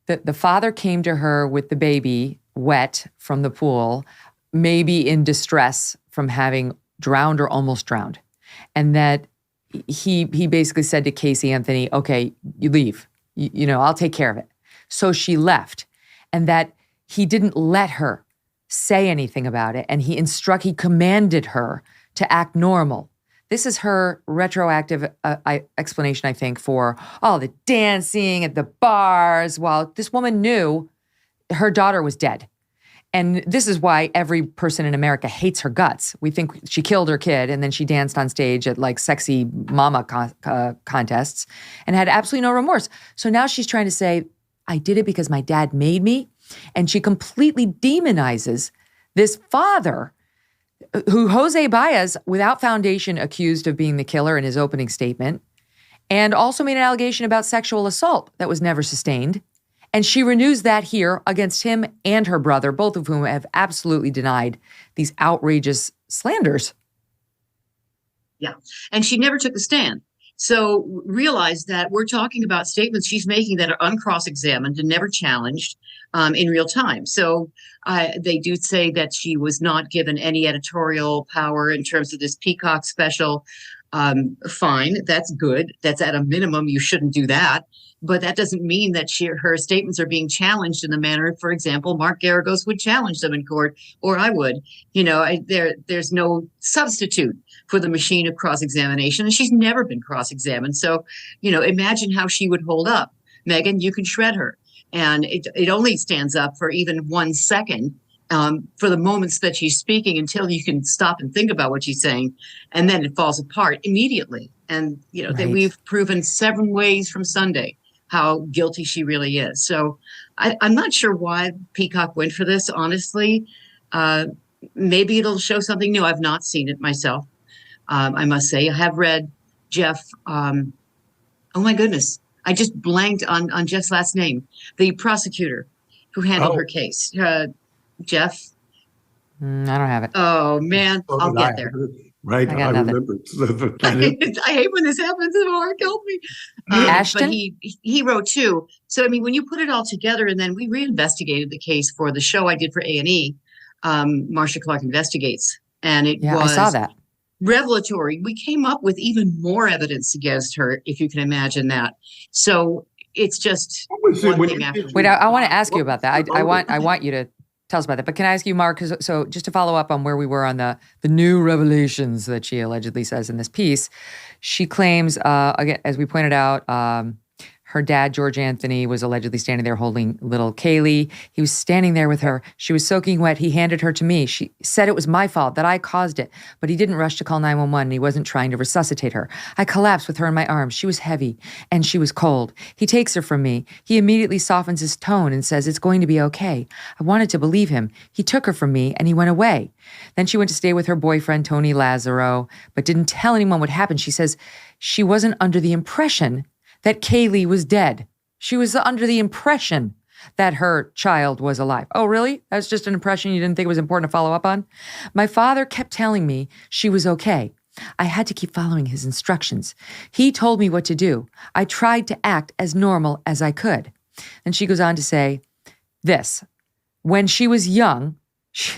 the father came to her with the baby wet from the pool, maybe in distress from having drowned or almost drowned. And that he basically said to Casey Anthony, okay, you leave. I'll take care of it. So she left. And that he didn't let her say anything about it. And he commanded her to act normal. This is her retroactive explanation, I think, for all the dancing at the bars while this woman knew her daughter was dead. And this is why every person in America hates her guts. We think she killed her kid, and then she danced on stage at like sexy mama contests and had absolutely no remorse. So now she's trying to say, I did it because my dad made me. And she completely demonizes this father who Jose Baez, without foundation, accused of being the killer in his opening statement. and also made an allegation about sexual assault that was never sustained. And she renews that here against him and her brother, both of whom have absolutely denied these outrageous slanders. Yeah. And she never took a stand. So realize that we're talking about statements she's making that are uncross-examined and never challenged in real time. So they do say that she was not given any editorial power in terms of this Peacock special. Fine, that's good. That's at a minimum. You shouldn't do that. But that doesn't mean that her statements are being challenged in the manner, for example, Mark Geragos would challenge them in court, or I would. There's no substitute for the machine of cross-examination, and she's never been cross-examined. So, imagine how she would hold up. Megyn, you can shred her. And it only stands up for even 1 second for the moments that she's speaking until you can stop and think about what she's saying. And then it falls apart immediately. And, that we've proven 7 ways from Sunday how guilty she really is. So I'm not sure why Peacock went for this, honestly. Maybe it'll show something new. I've not seen it myself. I must say, I have read Jeff. Oh my goodness. I just blanked on Jeff's last name, the prosecutor who handled her case. Jeff. I don't have it. Oh man, I'll get there. Right, I remember. I hate when this happens. Mark, help me. Ashton? But he wrote 2. So, when you put it all together, and then we reinvestigated the case for the show I did for A&E, Marcia Clark Investigates. And it was I saw that. Revelatory. We came up with even more evidence against her, if you can imagine that. So it's just one thing after. Wait, I want to ask you about that. I want you to tell us about that. But can I ask you, Mark, so just to follow up on where we were on the new revelations that she allegedly says in this piece, she claims, again, as we pointed out, her dad, George Anthony, was allegedly standing there holding little Kaylee. He was standing there with her. She was soaking wet. He handed her to me. She said it was my fault, that I caused it. But he didn't rush to call 911, and he wasn't trying to resuscitate her. I collapsed with her in my arms. She was heavy, and she was cold. He takes her from me. He immediately softens his tone and says, it's going to be okay. I wanted to believe him. He took her from me, and he went away. Then she went to stay with her boyfriend, Tony Lazaro, but didn't tell anyone what happened. She says she wasn't under the impression that Kaylee was dead. She was under the impression that her child was alive. Oh, really? That's just an impression you didn't think it was important to follow up on? My father kept telling me she was okay. I had to keep following his instructions. He told me what to do. I tried to act as normal as I could. And she goes on to say this. When she was young, she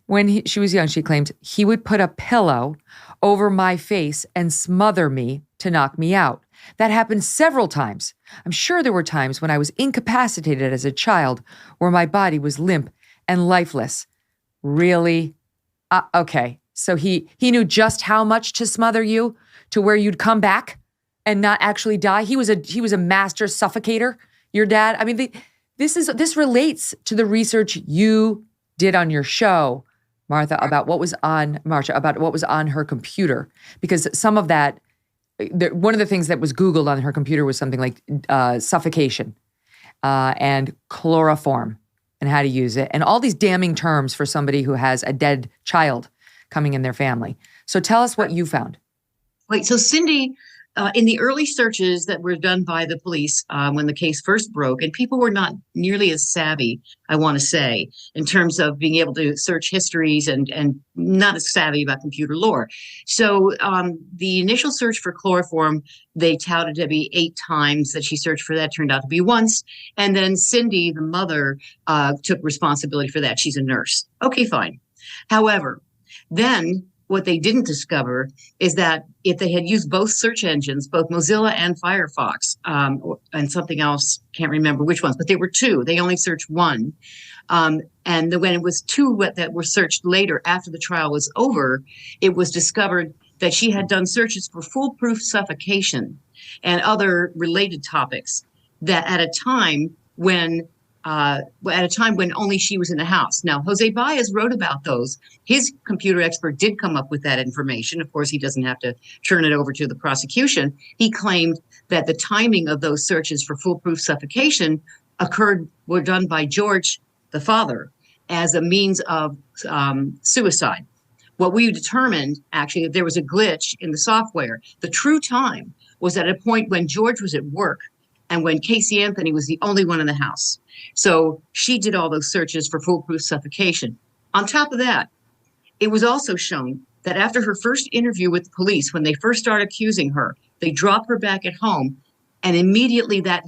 claimed he would put a pillow over my face and smother me to knock me out. That happened several times. I'm sure there were times when I was incapacitated as a child where my body was limp and lifeless. Really? Okay. So he knew just how much to smother you to where you'd come back and not actually die. He was a master suffocator, your dad. I mean, this relates to the research you did on your show, Marcia, about what was on her computer, because some of that, one of the things that was Googled on her computer was something like suffocation and chloroform and how to use it, and all these damning terms for somebody who has a dead child coming in their family. So tell us what you found. Wait, so Cindy, in the early searches that were done by the police when the case first broke, and people were not nearly as savvy, I want to say, in terms of being able to search histories and not as savvy about computer lore. So the initial search for chloroform, they touted to be 8 times that she searched for that, turned out to be once. And then Cindy, the mother, took responsibility for that. She's a nurse. Okay, fine. However, then what they didn't discover is that if they had used both search engines, both Mozilla and Firefox, and something else, can't remember which ones, but there were 2. They only searched one. And when it was 2 that were searched later after the trial was over, it was discovered that she had done searches for foolproof suffocation and other related topics that at a time when only she was in the house. Now, Jose Baez wrote about those. His computer expert did come up with that information. Of course, he doesn't have to turn it over to the prosecution. He claimed that the timing of those searches for foolproof suffocation were done by George, the father, as a means of suicide. what we determined, actually, that there was a glitch in the software. The true time was at a point when George was at work and when Casey Anthony was the only one in the house. So she did all those searches for foolproof suffocation. On top of that, it was also shown that after her first interview with the police, when they first started accusing her, they drop her back at home, and immediately that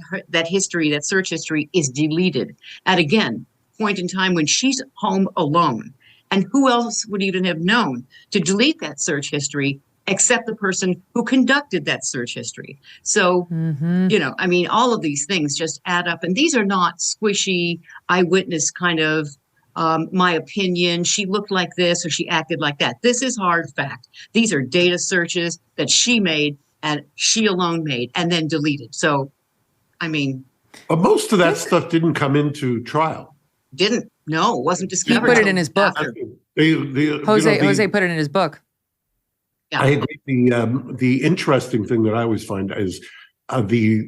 history, that search history, is deleted at, again, point in time when she's home alone. And who else would even have known to delete that search history except the person who conducted that search history? So, I mean, all of these things just add up. And these are not squishy eyewitness kind of, my opinion, she looked like this or she acted like that. This is hard fact. These are data searches that she made and she alone made and then deleted. So, I mean. But most of that stuff didn't come into trial. Didn't. No, it wasn't discovered. He put it in his book. Jose put it in his book. Yeah. I agree. The interesting thing that I always find is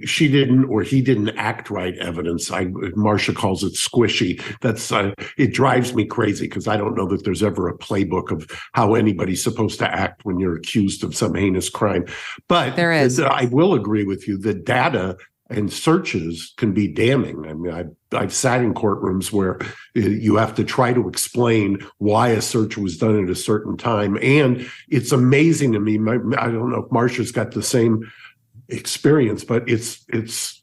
she didn't or he didn't act right evidence. Marcia calls it squishy. That's it drives me crazy because I don't know that there's ever a playbook of how anybody's supposed to act when you're accused of some heinous crime. But there is. I will agree with you that data and searches can be damning. I mean, I've sat in courtrooms where you have to try to explain why a search was done at a certain time. And it's amazing to me. I don't know if Marcia's got the same experience, but it's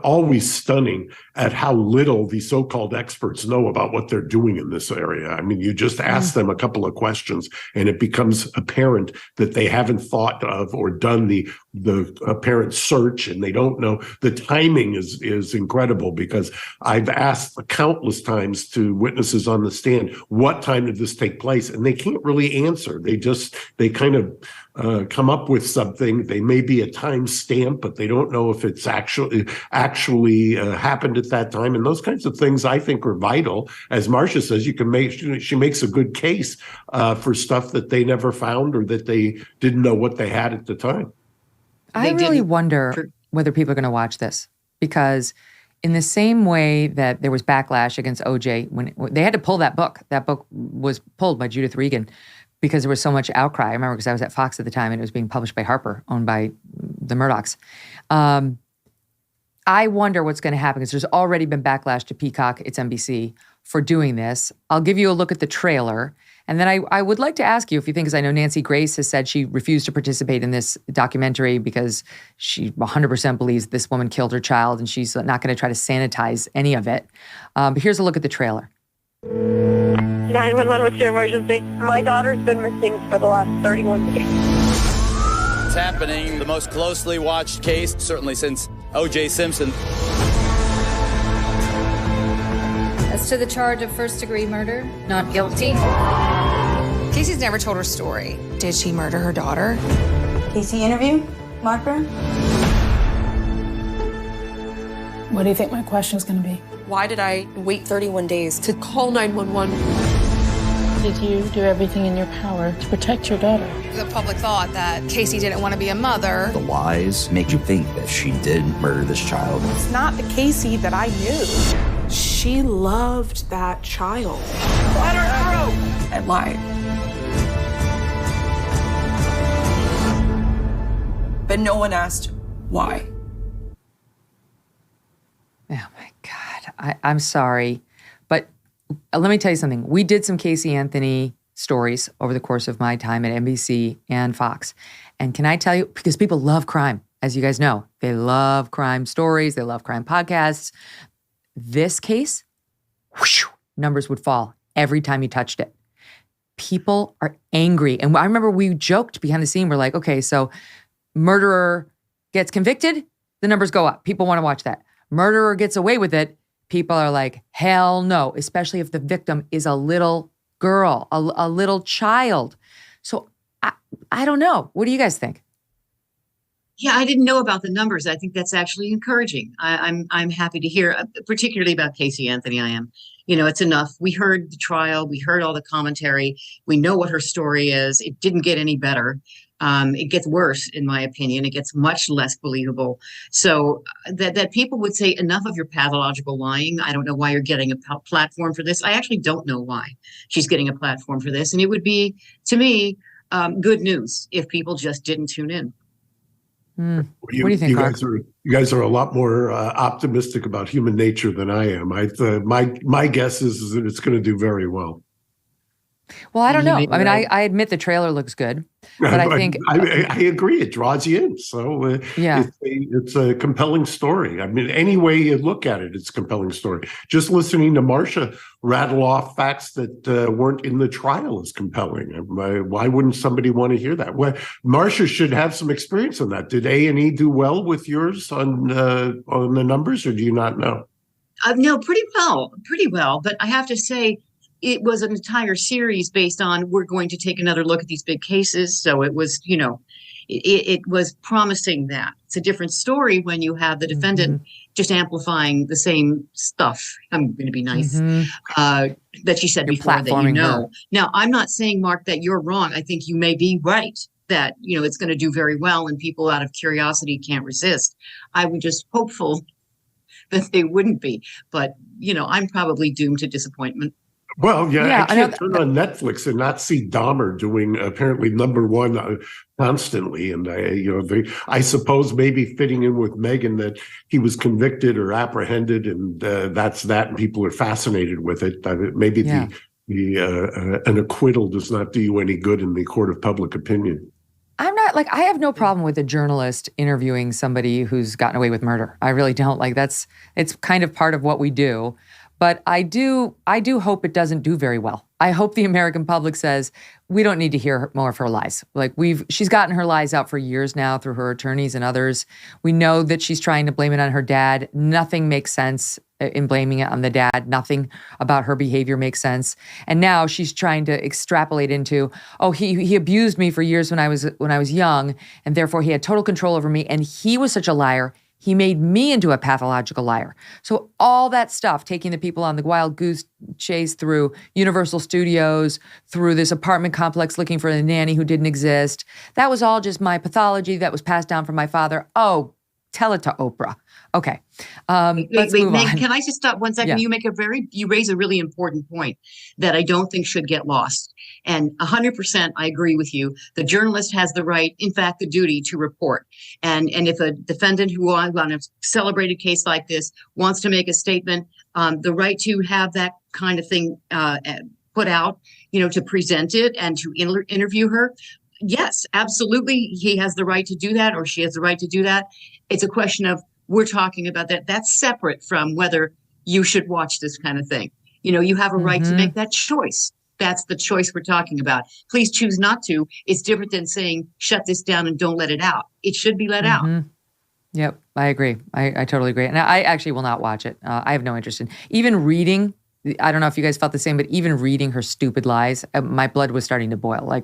always stunning at how little the so-called experts know about what they're doing in this area. I mean, you just ask them a couple of questions and it becomes apparent that they haven't thought of or done the apparent search, and they don't know. The timing is incredible because I've asked countless times to witnesses on the stand, what time did this take place? And they can't really answer. They kind of come up with something. They may be a time stamp, but they don't know if it's actually happened at that time. And those kinds of things I think are vital. As Marcia says, she makes a good case for stuff that they never found or that they didn't know what they had at the time. I really wonder whether people are going to watch this, because in the same way that there was backlash against OJ when they had to pull that book was pulled by Judith Regan because there was so much outcry. I remember because I was at Fox at the time and it was being published by Harper, owned by the Murdochs. I wonder what's going to happen because there's already been backlash to Peacock, it's NBC, for doing this. I'll give you a look at the trailer. And then I would like to ask you if you think, because I know Nancy Grace has said she refused to participate in this documentary because she 100% believes this woman killed her child and she's not going to try to sanitize any of it. But here's a look at the trailer. 911, what's your emergency? My daughter's been missing for the last 31 days. It's happening. The most closely watched case, certainly since O.J. Simpson. As to the charge of first-degree murder, not guilty. Casey's never told her story. Did she murder her daughter? Casey interview? Marker? What do you think my question is going to be? Why did I wait 31 days to call 911? Did you do everything in your power to protect your daughter? The public thought that Casey didn't want to be a mother. The lies make you think that she did murder this child. It's not the Casey that I knew. She loved that child. Let her through! I lied. But no one asked why. Oh my God. I'm sorry. But let me tell you something. We did some Casey Anthony stories over the course of my time at NBC and Fox. And can I tell you, because people love crime, as you guys know, they love crime stories, they love crime podcasts. This case, whoosh, numbers would fall every time you touched it. People are angry. And I remember we joked behind the scene. We're like, okay, so murderer gets convicted, the numbers go up. People want to watch that. Murderer gets away with it. People are like, hell no, especially if the victim is a little girl, a little child. So I don't know. What do you guys think? Yeah, I didn't know about the numbers. I think that's actually encouraging. I'm happy to hear, particularly about Casey Anthony. I am. You know, it's enough. We heard the trial. We heard all the commentary. We know what her story is. It didn't get any better. It gets worse, in my opinion. It gets much less believable. So that people would say, enough of your pathological lying. I don't know why you're getting a platform for this. I actually don't know why she's getting a platform for this. And it would be, to me, good news if people just didn't tune in. What do you think, Mark? You guys are a lot more optimistic about human nature than I am. My guess is that it's going to do very well. Well, I don't know. I mean, I admit the trailer looks good, but I think I agree. It draws you in. So it's a compelling story. I mean, any way you look at it, it's a compelling story. Just listening to Marcia rattle off facts that weren't in the trial is compelling. Why wouldn't somebody want to hear that? Well, Marcia should have some experience on that. Did A&E do well with yours on the numbers, or do you not know? No, pretty well. But I have to say, it was an entire series based on, we're going to take another look at these big cases. So it was, it was promising that. It's a different story when you have the defendant just amplifying the same stuff. I'm going to be nice. That she said before that her. Now, I'm not saying, Mark, that you're wrong. I think you may be right that, it's going to do very well and people out of curiosity can't resist. I was just hopeful that they wouldn't be. But, I'm probably doomed to disappointment. Well, I can't turn on Netflix and not see Dahmer doing apparently number one constantly. And I suppose maybe fitting in with Megyn that he was convicted or apprehended, and that's that. And people are fascinated with it. Maybe an acquittal does not do you any good in the court of public opinion. I'm not I have no problem with a journalist interviewing somebody who's gotten away with murder. I really don't. It's kind of part of what we do. But I do hope it doesn't do very well. I hope the American public says, we don't need to hear more of her lies. She's gotten her lies out for years now through her attorneys and others. We know that she's trying to blame it on her dad. Nothing makes sense in blaming it on the dad. Nothing about her behavior makes sense. And now she's trying to extrapolate into, he abused me for years when I was young, and therefore he had total control over me, and he was such a liar. He made me into a pathological liar. So all that stuff, taking the people on the wild goose chase through Universal Studios, through this apartment complex looking for a nanny who didn't exist, that was all just my pathology that was passed down from my father. Oh, tell it to Oprah. Okay, let's move on. Can I just stop 1 second? Yeah. You raise a really important point that I don't think should get lost. And 100%, I agree with you. The journalist has the right, in fact, the duty to report. And if a defendant who on a celebrated case like this wants to make a statement, the right to have that kind of thing put out, to present it and to interview her. Yes, absolutely. He has the right to do that, or she has the right to do that. It's a question of, we're talking about that. That's separate from whether you should watch this kind of thing. You have a right to make that choice. That's the choice we're talking about. Please choose not to. It's different than saying, shut this down and don't let it out. It should be let out. Yep, I agree. I totally agree. And I actually will not watch it. I have no interest in even reading. I don't know if you guys felt the same, but even reading her stupid lies, my blood was starting to boil.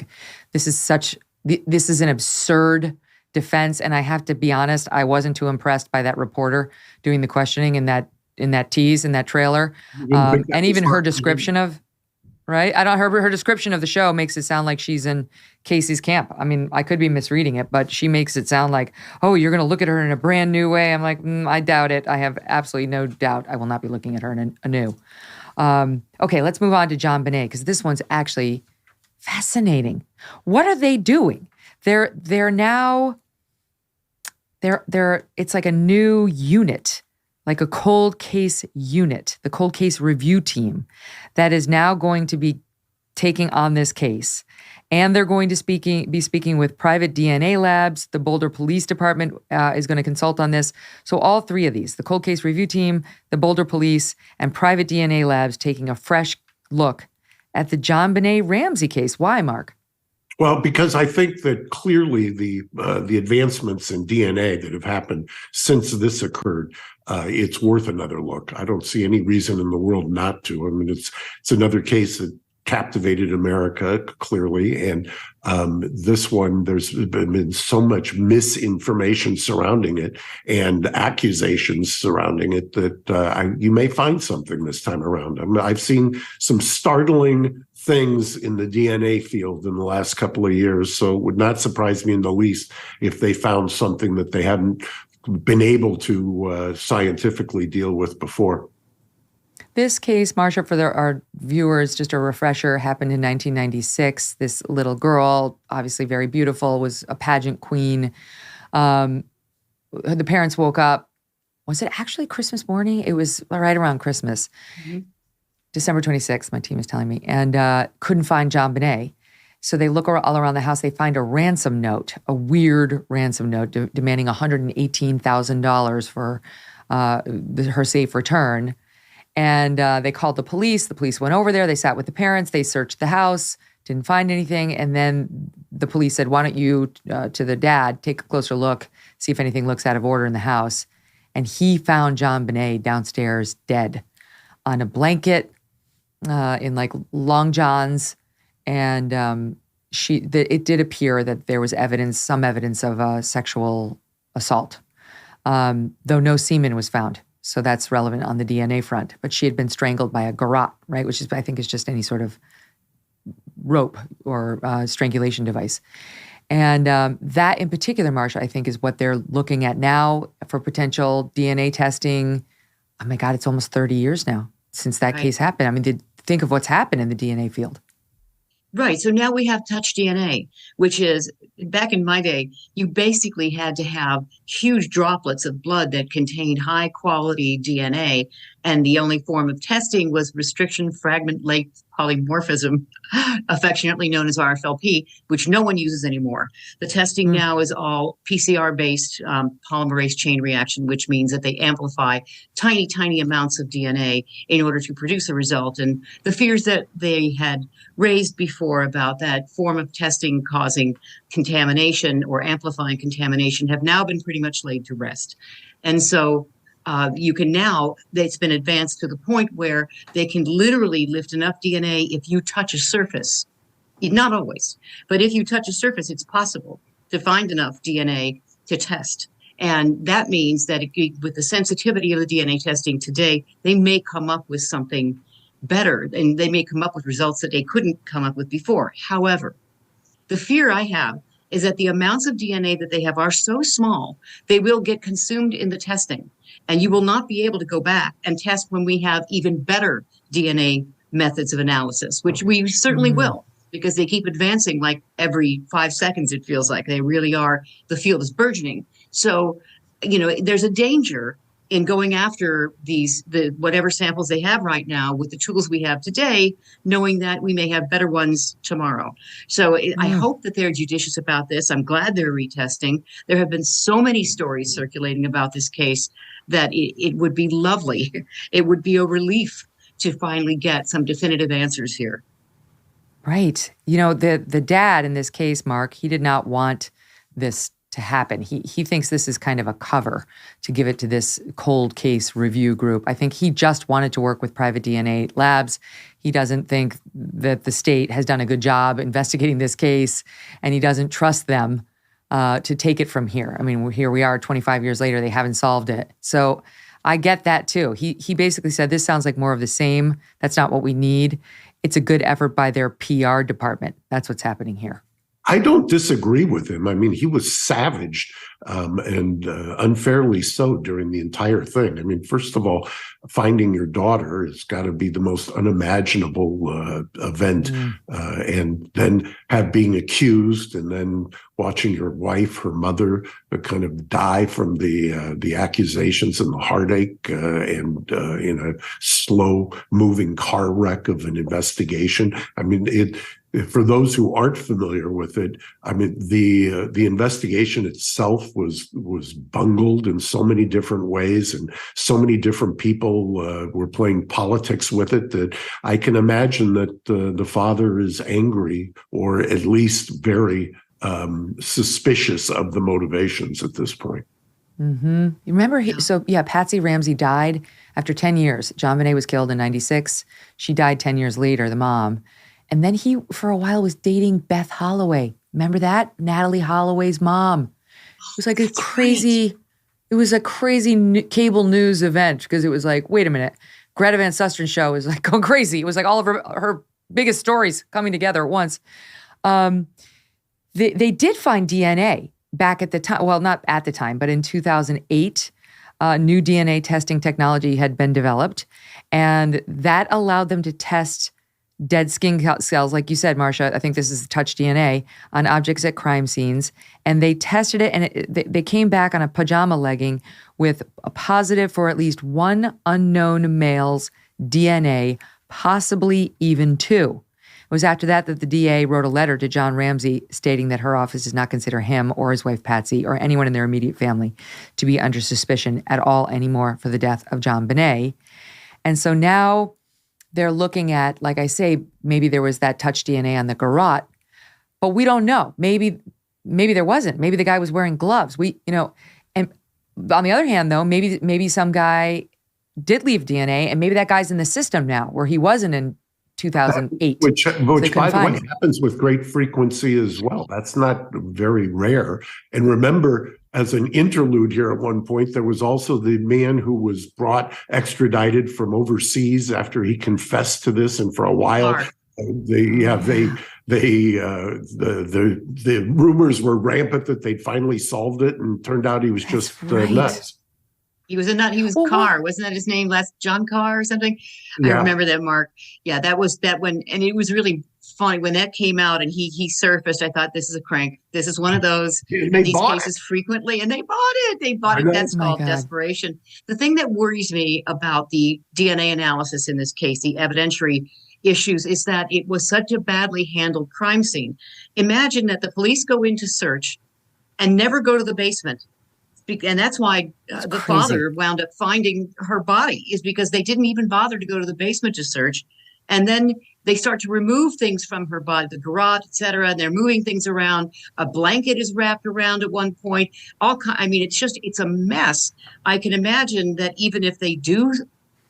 This is an absurd defense. And I have to be honest, I wasn't too impressed by that reporter doing the questioning in that tease, in that trailer. And even her description of, right? Her description of the show makes it sound like she's in Casey's camp. I mean, I could be misreading it, but she makes it sound like, you're going to look at her in a brand new way. I'm like, I doubt it. I have absolutely no doubt I will not be looking at her anew. Okay, let's move on to JonBenet, because this one's actually fascinating. What are they doing? They're now, it's like a new unit, like a cold case unit, the cold case review team that is now going to be taking on this case. And they're going to be speaking with private DNA labs. The Boulder Police Department is going to consult on this. So all three of these, the cold case review team, the Boulder Police, and private DNA labs taking a fresh look at the JonBenet Ramsey case. Why, Mark? Well, because I think that clearly the advancements in DNA that have happened since this occurred, it's worth another look. I don't see any reason in the world not to. I mean, it's another case that captivated America, clearly. And this one, there's been so much misinformation surrounding it and accusations surrounding it that you may find something this time around. I've seen some startling things in the DNA field in the last couple of years, so it would not surprise me in the least if they found something that they hadn't been able to scientifically deal with before. This case, Marcia, for our viewers, just a refresher, happened in 1996. This little girl, obviously very beautiful, was a pageant queen. The parents woke up. Was it actually Christmas morning? It was right around Christmas. Mm-hmm. December 26th, my team is telling me, and couldn't find JonBenet. So they look all around the house. They find a ransom note, a weird ransom note demanding $118,000 for her safe return. And they called the police. The police went over there. They sat with the parents. They searched the house, didn't find anything. And then the police said, why don't you, to the dad, take a closer look, see if anything looks out of order in the house. And he found JonBenet downstairs dead on a blanket in like long johns. And it did appear that there was some evidence of sexual assault, though no semen was found. So that's relevant on the DNA front. But she had been strangled by a garrote, right? Which I think is just any sort of rope or strangulation device. And that in particular, Marcia, I think is what they're looking at now for potential DNA testing. Oh my God, it's almost 30 years now since that case happened. I mean, think of what's happened in the DNA field. Right. So now we have touch DNA, which is, back in my day, you basically had to have huge droplets of blood that contained high quality DNA. And the only form of testing was restriction fragment length polymorphism, affectionately known as RFLP, which no one uses anymore. The testing now is all PCR-based polymerase chain reaction, which means that they amplify tiny, tiny amounts of DNA in order to produce a result. And the fears that they had raised before about that form of testing causing contamination or amplifying contamination have now been pretty much laid to rest. And so you can now, it's been advanced to the point where they can literally lift enough DNA if you touch a surface. Not always, but if you touch a surface, it's possible to find enough DNA to test. And that means that with the sensitivity of the DNA testing today, they may come up with something better, and they may come up with results that they couldn't come up with before. However, the fear I have is that the amounts of DNA that they have are so small, they will get consumed in the testing. And you will not be able to go back and test when we have even better DNA methods of analysis, which we certainly will, because they keep advancing like every 5 seconds, it feels like. They really are. The field is burgeoning. So, there's a danger in going after whatever samples they have right now with the tools we have today, knowing that we may have better ones tomorrow. So I hope that they're judicious about this. I'm glad they're retesting. There have been so many stories circulating about this case that it would be lovely. It would be a relief to finally get some definitive answers here. Right. The dad in this case, Mark, he did not want this to happen. He thinks this is kind of a cover to give it to this cold case review group. I think he just wanted to work with private DNA labs. He doesn't think that the state has done a good job investigating this case, and he doesn't trust them to take it from here. I mean, here we are 25 years later, they haven't solved it. So I get that too. He basically said, this sounds like more of the same. That's not what we need. It's a good effort by their PR department. That's what's happening here. I don't disagree with him. I mean, he was savage and unfairly so during the entire thing. I mean, first of all, finding your daughter has got to be the most unimaginable event. And then being accused, and then watching your wife, her mother, kind of die from the accusations and the heartache and in a slow-moving car wreck of an investigation. I mean, for those who aren't familiar with it, I mean, the investigation itself was bungled in so many different ways, and so many different people were playing politics with it, that I can imagine that the father is angry, or at least very suspicious of the motivations at this point. You remember, Patsy Ramsey died after 10 years. JonBenet was killed in 96. She died 10 years later, the mom. And then he, for a while, was dating Beth Holloway. Remember that? Natalie Holloway's mom. It was like a crazy, it was a crazy cable news event because it was like, wait a minute, Greta Van Susteren show is like going crazy. It was like all of her biggest stories coming together at once. They did find DNA back at the time. Well, not at the time, but in 2008, new DNA testing technology had been developed, and that allowed them to test dead skin cells, like you said, Marcia. I think this is touch DNA on objects at crime scenes, and they tested it, and they came back on a pajama legging with a positive for at least one unknown male's DNA, possibly even two. It was after that that the DA wrote a letter to John Ramsey stating that her office does not consider him or his wife Patsy or anyone in their immediate family to be under suspicion at all anymore for the death of JonBenet. And so now they're looking at, like I say, maybe there was that touch DNA on the garrote, but we don't know. Maybe there wasn't. Maybe the guy was wearing gloves. And on the other hand, though, maybe some guy did leave DNA, and maybe that guy's in the system now where he wasn't in 2008. Which by the way, happens with great frequency as well. That's not very rare. And remember, as an interlude here at one point, there was also the man who was extradited from overseas after he confessed to this, and for a while, the rumors were rampant that they'd finally solved it, and turned out he was just nuts. He was a nut. He was Carr. Wasn't that his name? John Carr or something? Yeah. I remember that, Mark. Yeah, that was that when, and it was really funny when that came out and he surfaced. I thought, this is a crank. This is one of those these cases frequently, and they bought it. They bought it. That's called desperation. The thing that worries me about the DNA analysis in this case, the evidentiary issues, is that it was such a badly handled crime scene. Imagine that the police go in to search and never go to the basement. And that's why the father wound up finding her body, is because they didn't even bother to go to the basement to search. And then they start to remove things from her body, the garrote, et cetera, and they're moving things around. A blanket is wrapped around at one point. It's a mess. I can imagine that even if they do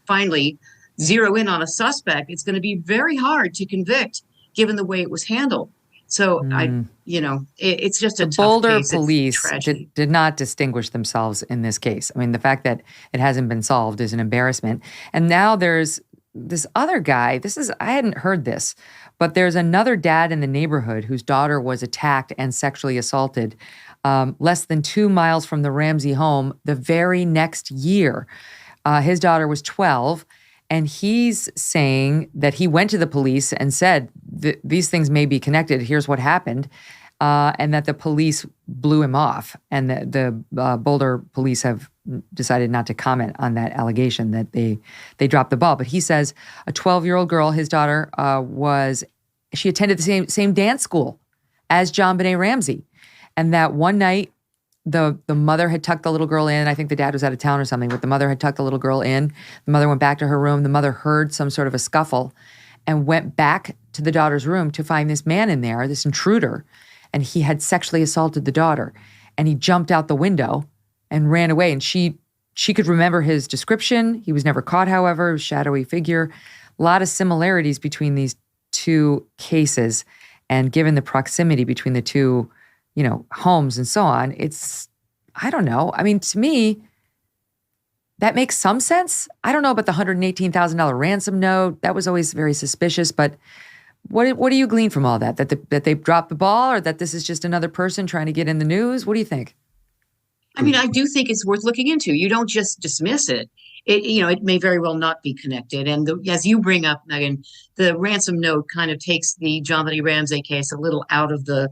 finally zero in on a suspect, it's going to be very hard to convict given the way it was handled. So it's just a tough Boulder case. police did not distinguish themselves in this case. I mean, the fact that it hasn't been solved is an embarrassment. And now there's this other guy. I hadn't heard this, but there's another dad in the neighborhood whose daughter was attacked and sexually assaulted less than 2 miles from the Ramsey home the very next year. His daughter was 12. And he's saying that he went to the police and said, these things may be connected. Here's what happened. And that the police blew him off. And the Boulder police have decided not to comment on that allegation, that they dropped the ball. But he says a 12-year-old girl, his daughter, she attended the same dance school as JonBenet Ramsey. And that one night, the mother had tucked the little girl in. I think the dad was out of town or something, but the mother had tucked the little girl in. The mother went back to her room. The mother heard some sort of a scuffle and went back to the daughter's room to find this man in there, this intruder, and he had sexually assaulted the daughter. And he jumped out the window and ran away. And she could remember his description. He was never caught, however, a shadowy figure. A lot of similarities between these two cases. And given the proximity between the two, homes and so on, I don't know. I mean, to me, that makes some sense. I don't know about the $118,000 ransom note. That was always very suspicious. But what do you glean from all that? That they dropped the ball, or that this is just another person trying to get in the news? What do you think? I mean, I do think it's worth looking into. You don't just dismiss it. It may very well not be connected. And as you bring up, Megyn, the ransom note kind of takes the JonBenet Ramsey case a little out of the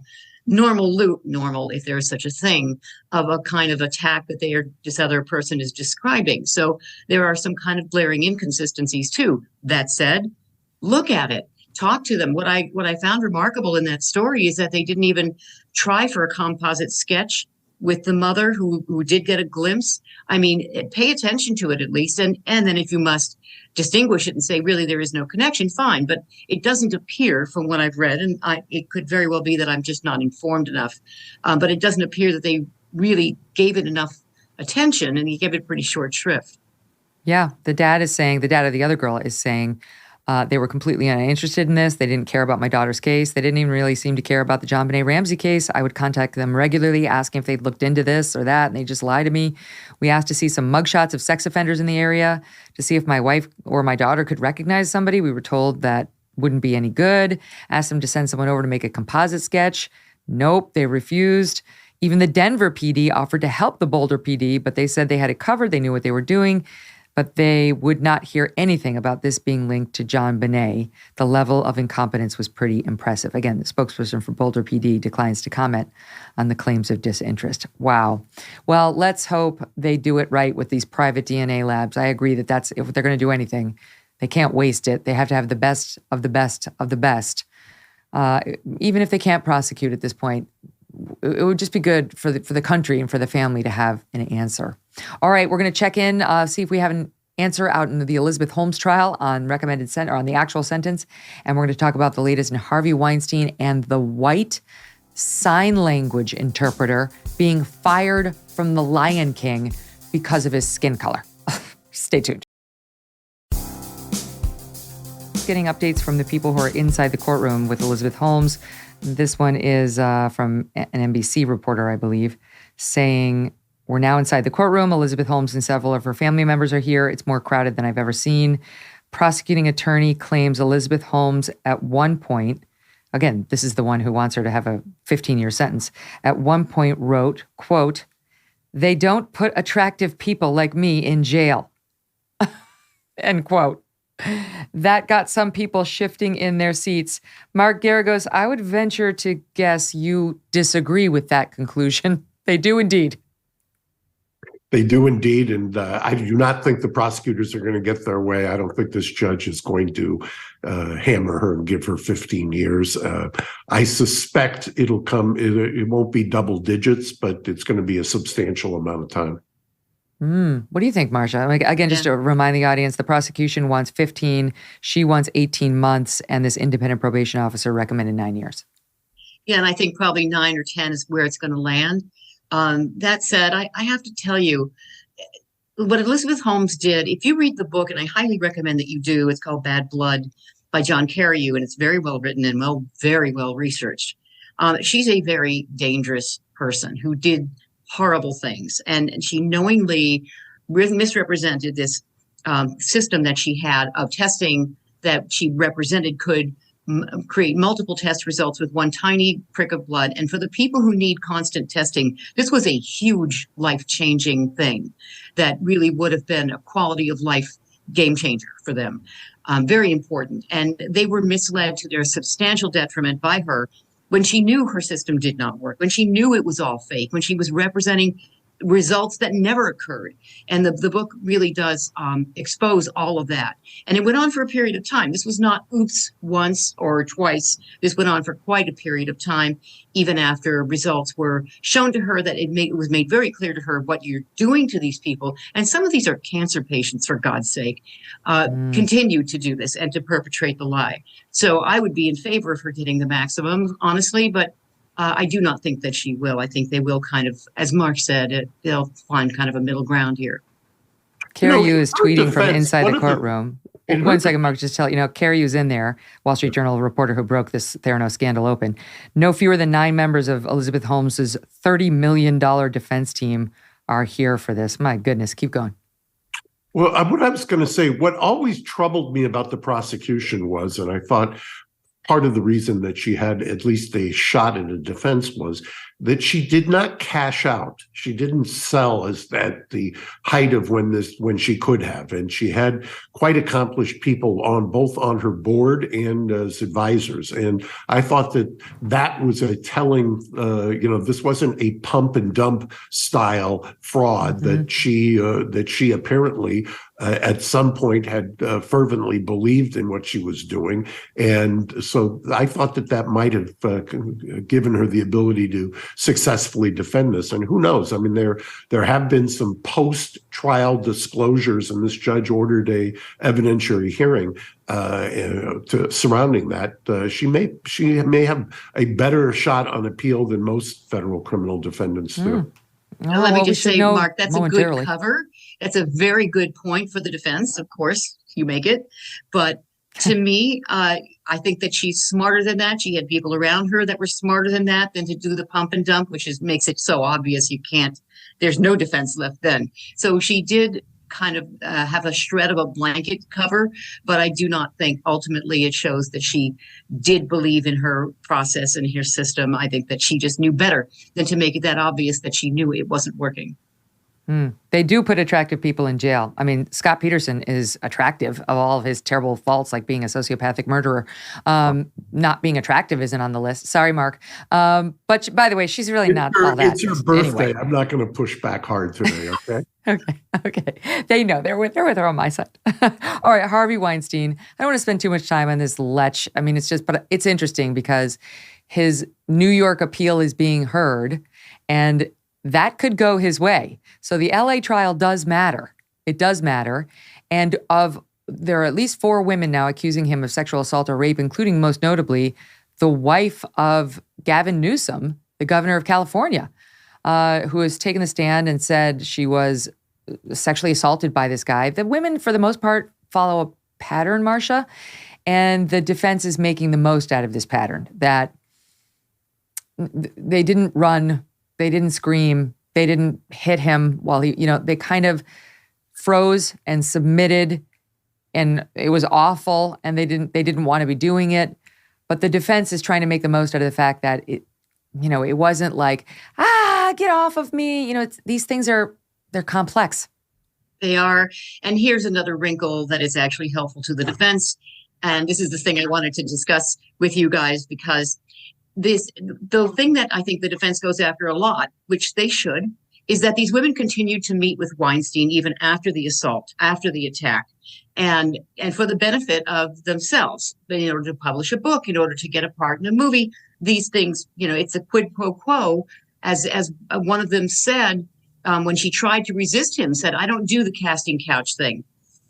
normal, if there is such a thing, of a kind of attack that this other person is describing. So there are some kind of glaring inconsistencies too. That said, look at it, talk to them. What I found remarkable in that story is that they didn't even try for a composite sketch with the mother who did get a glimpse. I mean, pay attention to it at least. And then if you must distinguish it and say, really, there is no connection, fine. But it doesn't appear from what I've read, and it could very well be that I'm just not informed enough, but it doesn't appear that they really gave it enough attention, and he gave it pretty short shrift. Yeah, the dad of the other girl is saying, They were completely uninterested in this. They didn't care about my daughter's case. They didn't even really seem to care about the JonBenet Ramsey case. I would contact them regularly, asking if they'd looked into this or that, and they just lie to me. We asked to see some mugshots of sex offenders in the area to see if my wife or my daughter could recognize somebody. We were told that wouldn't be any good. Asked them to send someone over to make a composite sketch. Nope, they refused. Even the Denver PD offered to help the Boulder PD, but they said they had it covered. They knew what they were doing. But they would not hear anything about this being linked to JonBenet. The level of incompetence was pretty impressive. Again, the spokesperson for Boulder PD declines to comment on the claims of disinterest. Wow. Well, let's hope they do it right with these private DNA labs. I agree that that's, if they're going to do anything, they can't waste it. They have to have the best of the best of the best. Even if they can't prosecute at this point, it would just be good for the country and for the family to have an answer. All right, we're going to check in, see if we have an answer out in the Elizabeth Holmes trial on recommended sentence or on the actual sentence, and we're going to talk about the latest in Harvey Weinstein and the white sign language interpreter being fired from The Lion King because of his skin color. Stay tuned. Getting updates from the people who are inside the courtroom with Elizabeth Holmes. This one is from an NBC reporter, I believe, saying, "We're now inside the courtroom. Elizabeth Holmes and several of her family members are here. It's more crowded than I've ever seen." Prosecuting attorney claims Elizabeth Holmes at one point, again, this is the one who wants her to have a 15-year sentence, at one point wrote, quote, "They don't put attractive people like me in jail." End quote. That got some people shifting in their seats. Mark Geragos, I would venture to guess you disagree with that conclusion. They do indeed. They do indeed, and I do not think the prosecutors are going to get their way. I don't think this judge is going to hammer her and give her 15 years. I suspect it'll come, it won't be double digits, but it's going to be a substantial amount of time. What do you think, Marcia? Again, just to remind the audience, the prosecution wants 15, she wants 18 months, and this independent probation officer recommended 9 years. Yeah, and I think probably 9 or 10 is where it's going to land. That said, I have to tell you, what Elizabeth Holmes did, if you read the book, and I highly recommend that you do, it's called Bad Blood by John Carreyrou, and it's very well written and very well researched. She's a very dangerous person who did horrible things, and she knowingly misrepresented this system that she had of testing that she represented could create multiple test results with one tiny prick of blood. And for the people who need constant testing, this was a huge life-changing thing that really would have been a quality of life game changer for them. Very important. And they were misled to their substantial detriment by her when she knew her system did not work, when she knew it was all fake, when she was representing results that never occurred. And the book really does expose all of that. And it went on for a period of time. This was not oops once or twice. This went on for quite a period of time, even after results were shown to her that it was made very clear to her what you're doing to these people. And some of these are cancer patients, for God's sake, continue to do this and to perpetrate the lie. So I would be in favor of her getting the maximum, honestly, but I do not think that she will. I think they will kind of, as Mark said, they'll find kind of a middle ground here. Carreyrou is tweeting from inside the courtroom. One second, Mark, just tell you, Carreyrou's in there, Wall Street Journal reporter who broke this Theranos scandal open. No fewer than 9 members of Elizabeth Holmes's $30 million defense team are here for this. My goodness, keep going. Well, what I was going to say, what always troubled me about the prosecution was, and I thought part of the reason that she had at least a shot at a defense was that she did not cash out. She didn't sell at the height of when she could have. And she had quite accomplished people both on her board and as advisors. And I thought that was a telling, this wasn't a pump and dump style fraud that she apparently at some point had fervently believed in what she was doing. And so I thought that might have given her the ability to successfully defend this. And who knows? I mean, there have been some post-trial disclosures, and this judge ordered a evidentiary hearing surrounding that. She may have a better shot on appeal than most federal criminal defendants do. Well, let me just say, Mark, that's a good cover. That's a very good point for the defense. Of course, you make it. But To me, I think that she's smarter than that. She had people around her that were smarter than that, than to do the pump and dump, which makes it so obvious you can't, there's no defense left then. So she did kind of have a shred of a blanket cover, but I do not think ultimately it shows that she did believe in her process and her system. I think that she just knew better than to make it that obvious that she knew it wasn't working. They do put attractive people in jail. I mean, Scott Peterson is attractive of all of his terrible faults, like being a sociopathic murderer. Not being attractive isn't on the list. Sorry, Mark. But by the way, she's really not all that. It's your birthday. Anyway. I'm not going to push back hard today, okay? Okay. They know. They're with her on my side. All right, Harvey Weinstein. I don't want to spend too much time on this lech. I mean, but it's interesting because his New York appeal is being heard, and that could go his way. So the LA trial does matter. It does matter. And there are at least 4 women now accusing him of sexual assault or rape, including most notably the wife of Gavin Newsom, the governor of California, who has taken the stand and said she was sexually assaulted by this guy. The women, for the most part, follow a pattern, Marcia, and the defense is making the most out of this pattern, that they didn't run, they didn't scream, they didn't hit him while they kind of froze and submitted, and it was awful, and they didn't want to be doing it. But the defense is trying to make the most out of the fact that it wasn't like, get off of me. These things they're complex. They are. And here's another wrinkle that is actually helpful to the defense. And this is the thing I wanted to discuss with you guys, because the thing that I think the defense goes after a lot, which they should, is that these women continued to meet with Weinstein even after the assault, after the attack, and for the benefit of themselves, in order to publish a book, in order to get a part in a movie. These things, it's a quid pro quo, as one of them said when she tried to resist him, said, "I don't do the casting couch thing."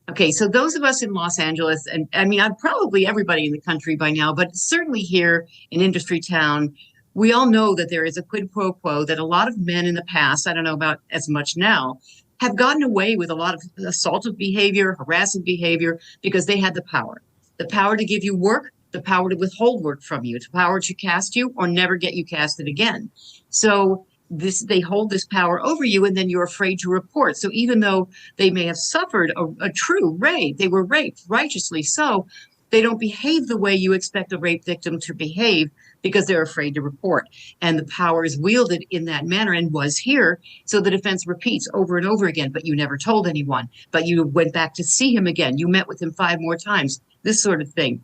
Okay, so those of us in Los Angeles, and I mean, I'm probably everybody in the country by now, but certainly here in Industry Town, we all know that there is a quid pro quo, that a lot of men in the past, I don't know about as much now, have gotten away with a lot of assaultive behavior, harassing behavior, because they had the power to give you work, the power to withhold work from you, the power to cast you or never get you casted again. So they hold this power over you, and then you're afraid to report. So even though they may have suffered a true rape, they were raped, righteously so, they don't behave the way you expect a rape victim to behave, because they're afraid to report. And the power is wielded in that manner, and was here. So the defense repeats over and over again, but you never told anyone, but you went back to see him again. You met with him 5 more times, this sort of thing.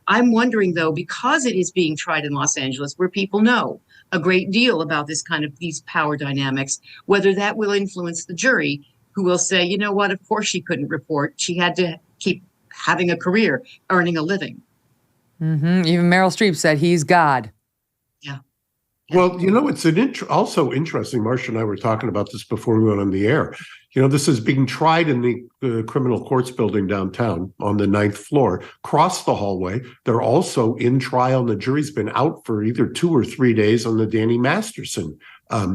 I'm wondering, though, because it is being tried in Los Angeles, where people know a great deal about these power dynamics, whether that will influence the jury, who will say, you know what, of course she couldn't report. She had to keep having a career, earning a living. Mm-hmm. Even Meryl Streep said he's God. Yeah. Well, it's also interesting. Marcia and I were talking about this before we went on the air. This is being tried in the criminal courts building downtown on the 9th floor. Across the hallway, they're also in trial, and the jury's been out for either 2 or 3 days on the Danny Masterson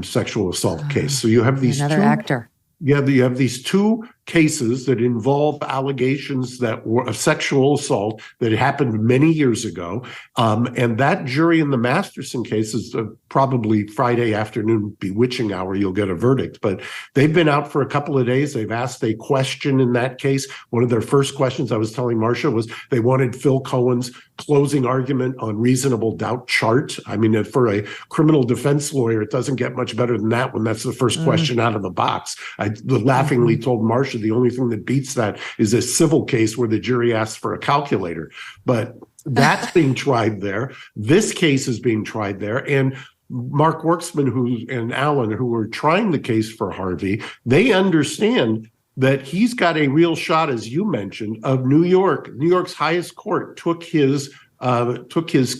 sexual assault case. So you have these another actor. Yeah, you have these 2 cases that involve allegations that were of sexual assault that happened many years ago. And that jury in the Masterson case is probably Friday afternoon bewitching hour, you'll get a verdict. But they've been out for a couple of days. They've asked a question in that case. One of their first questions, I was telling Marcia, was they wanted Phil Cohen's closing argument on reasonable doubt chart. I mean, for a criminal defense lawyer, it doesn't get much better than that when that's the first question out of the box. I laughingly told Marcia the only thing that beats that is a civil case where the jury asks for a calculator. But that's being tried there. This case is being tried there. And Mark Worksman and Alan, who were trying the case for Harvey, they understand that he's got a real shot, as you mentioned, of New York. New York's highest court took his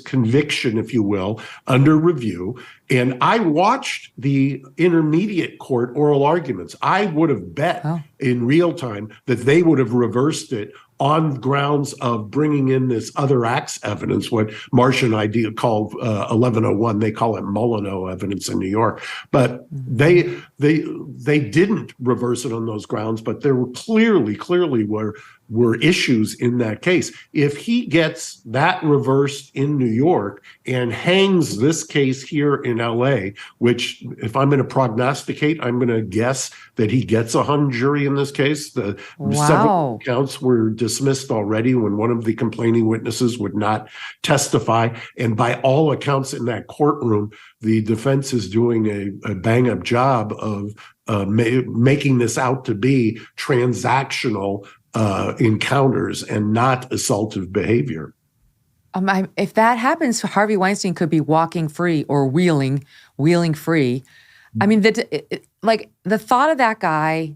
conviction, if you will, under review. And I watched the intermediate court oral arguments. I would have bet in real time that they would have reversed it on grounds of bringing in this other acts evidence, what Marcia and I call 1101. They call it Molyneux evidence in New York. But they didn't reverse it on those grounds, but there were clearly were were issues in that case. If he gets that reversed in New York and hangs this case here in LA, which if I'm going to prognosticate, I'm going to guess that he gets a hung jury in this case. The several counts were dismissed already when one of the complaining witnesses would not testify. And by all accounts in that courtroom, the defense is doing a bang-up job of making this out to be transactional encounters and not assaultive behavior. If that happens, Harvey Weinstein could be walking free or wheeling free. I mean, the thought of that guy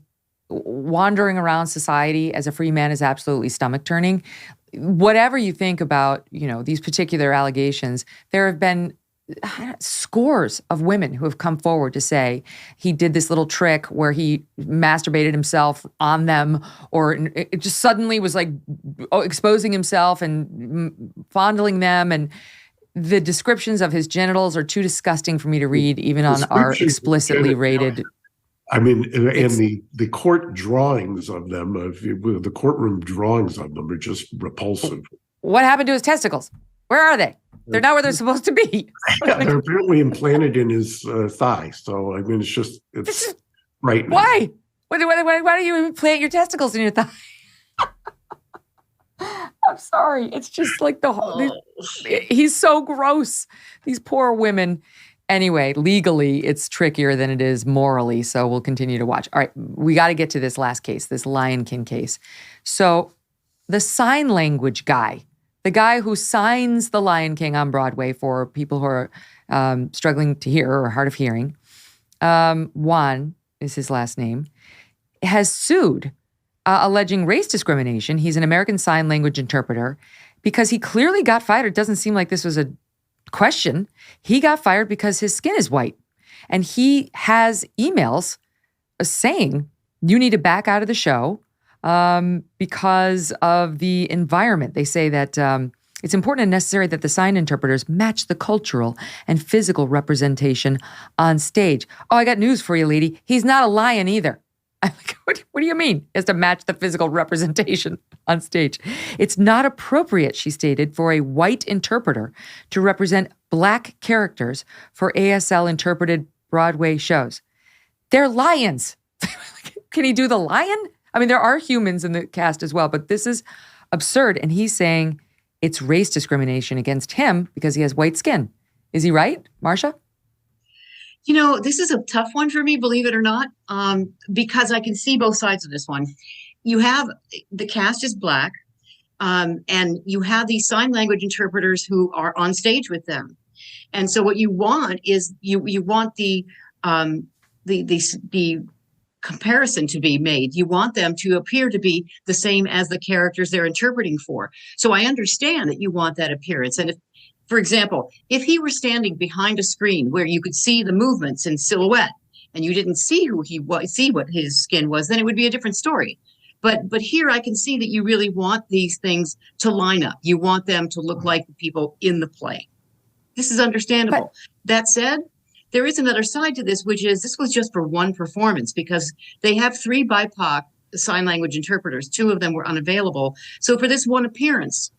wandering around society as a free man is absolutely stomach turning. Whatever you think about, these particular allegations, there have been scores of women who have come forward to say he did this little trick where he masturbated himself on them, or it just suddenly was like exposing himself and fondling them. And the descriptions of his genitals are too disgusting for me to read, even on our explicitly rated. I mean, and the court drawings of them, the courtroom drawings of them are just repulsive. What happened to his testicles? Where are they? They're not where they're supposed to be. They're apparently implanted in his thigh. So, I mean, it's right. Why? Why do you implant your testicles in your thigh? I'm sorry. It's just like he's so gross. These poor women. Anyway, legally, it's trickier than it is morally. So we'll continue to watch. All right. We got to get to this last case, this Lion King case. So the sign language guy, the guy who signs The Lion King on Broadway for people who are struggling to hear or hard of hearing, Juan is his last name, has sued, alleging race discrimination. He's an American Sign Language interpreter because he clearly got fired. It doesn't seem like this was a question. He got fired because his skin is white. And he has emails saying, you need to back out of the show because of the environment. They say that it's important and necessary that the sign interpreters match the cultural and physical representation on stage. Oh, I got news for you, lady. He's not a lion either. I'm like, what do you mean? He has to match the physical representation on stage. It's not appropriate, she stated, for a white interpreter to represent Black characters for ASL interpreted Broadway shows. They're lions. Can he do the lion? I mean, there are humans in the cast as well, but this is absurd. And he's saying it's race discrimination against him because he has white skin. Is he right, Marcia? This is a tough one for me, believe it or not, because I can see both sides of this one. You have the cast is Black, and you have these sign language interpreters who are on stage with them. And so what you want is you want the comparison to be made. You want them to appear to be the same as the characters they're interpreting for. So I understand that you want that appearance. And if, for example, if he were standing behind a screen where you could see the movements in silhouette and you didn't see who he was, see what his skin was, then it would be a different story. But here I can see that you really want these things to line up. You want them to look like the people in the play. This is understandable. That said, there is another side to this, which is this was just for one performance because they have 3 BIPOC sign language interpreters. 2 of them were unavailable. So for this one appearance,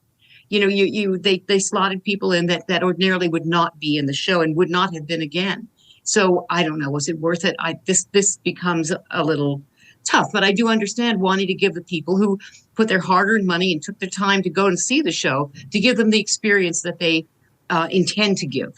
they slotted people in that ordinarily would not be in the show and would not have been again. So I don't know, was it worth it? This becomes a little tough, but I do understand wanting to give the people who put their hard-earned money and took their time to go and see the show to give them the experience that they intend to give.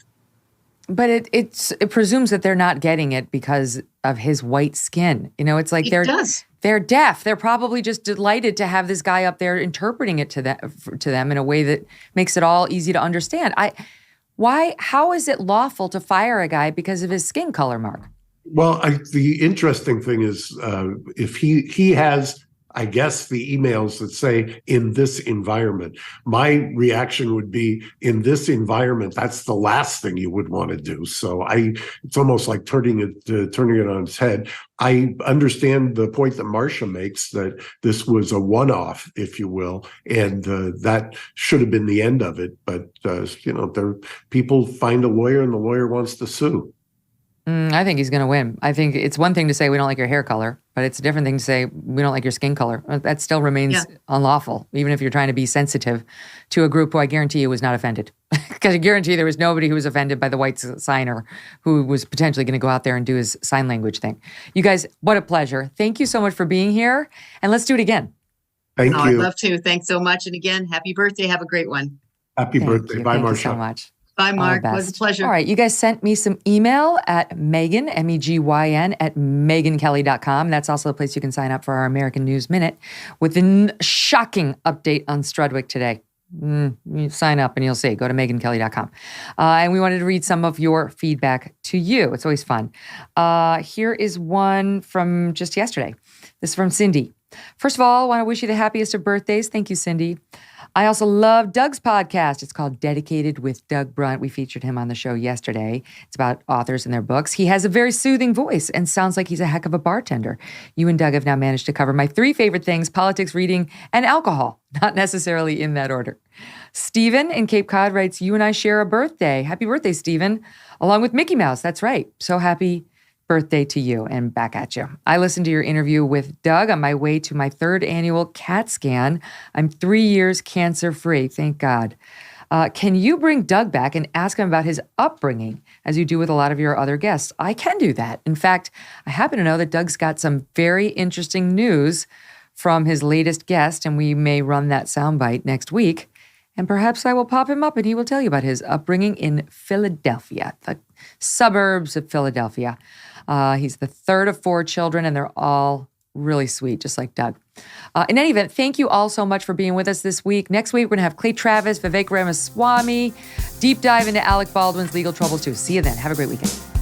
But it presumes that they're not getting it because of his white skin. It's like they're deaf. They're probably just delighted to have this guy up there interpreting it to them in a way that makes it all easy to understand. How is it lawful to fire a guy because of his skin color, Mark? Well, the interesting thing is if he has, I guess, the emails that say in this environment, my reaction would be in this environment, that's the last thing you would want to do. So it's almost like turning it on its head. I understand the point that Marcia makes that this was a one-off, if you will, and that should have been the end of it. But, people find a lawyer and the lawyer wants to sue. I think he's going to win. I think it's one thing to say we don't like your hair color. But it's a different thing to say, we don't like your skin color. That still remains unlawful, even if you're trying to be sensitive to a group who I guarantee you was not offended. Because I guarantee there was nobody who was offended by the white signer who was potentially going to go out there and do his sign language thing. You guys, what a pleasure. Thank you so much for being here. And let's do it again. Thank you. I'd love to. Thanks so much. And again, happy birthday. Have a great one. Happy birthday. Bye, Marcia. Thank you so much. Bye, Mark. It was a pleasure. All right. You guys sent me some email at Megyn, MEGYN, at MegynKelly.com. That's also a place you can sign up for our American News Minute with a shocking update on Strudwick today. You sign up and you'll see. Go to MegynKelly.com. And we wanted to read some of your feedback to you. It's always fun. Here is one from just yesterday. This is from Cindy. First of all, I want to wish you the happiest of birthdays. Thank you, Cindy. I also love Doug's podcast. It's called Dedicated with Doug Brunt. We featured him on the show yesterday. It's about authors and their books. He has a very soothing voice and sounds like he's a heck of a bartender. You and Doug have now managed to cover my 3 favorite things: politics, reading, and alcohol. Not necessarily in that order. Stephen in Cape Cod writes, you and I share a birthday. Happy birthday, Stephen. Along with Mickey Mouse. That's right. So happy birthday to you, and back at you. I listened to your interview with Doug on my way to my 3rd annual CAT scan. I'm 3 years cancer-free, thank God. Can you bring Doug back and ask him about his upbringing, as you do with a lot of your other guests? I can do that. In fact, I happen to know that Doug's got some very interesting news from his latest guest, and we may run that soundbite next week. And perhaps I will pop him up and he will tell you about his upbringing in Philadelphia, the suburbs of Philadelphia. He's the 3rd of 4 children, and they're all really sweet, just like Doug. In any event, thank you all so much for being with us this week. Next week, we're going to have Clay Travis, Vivek Ramaswamy, deep dive into Alec Baldwin's legal troubles too. See you then. Have a great weekend.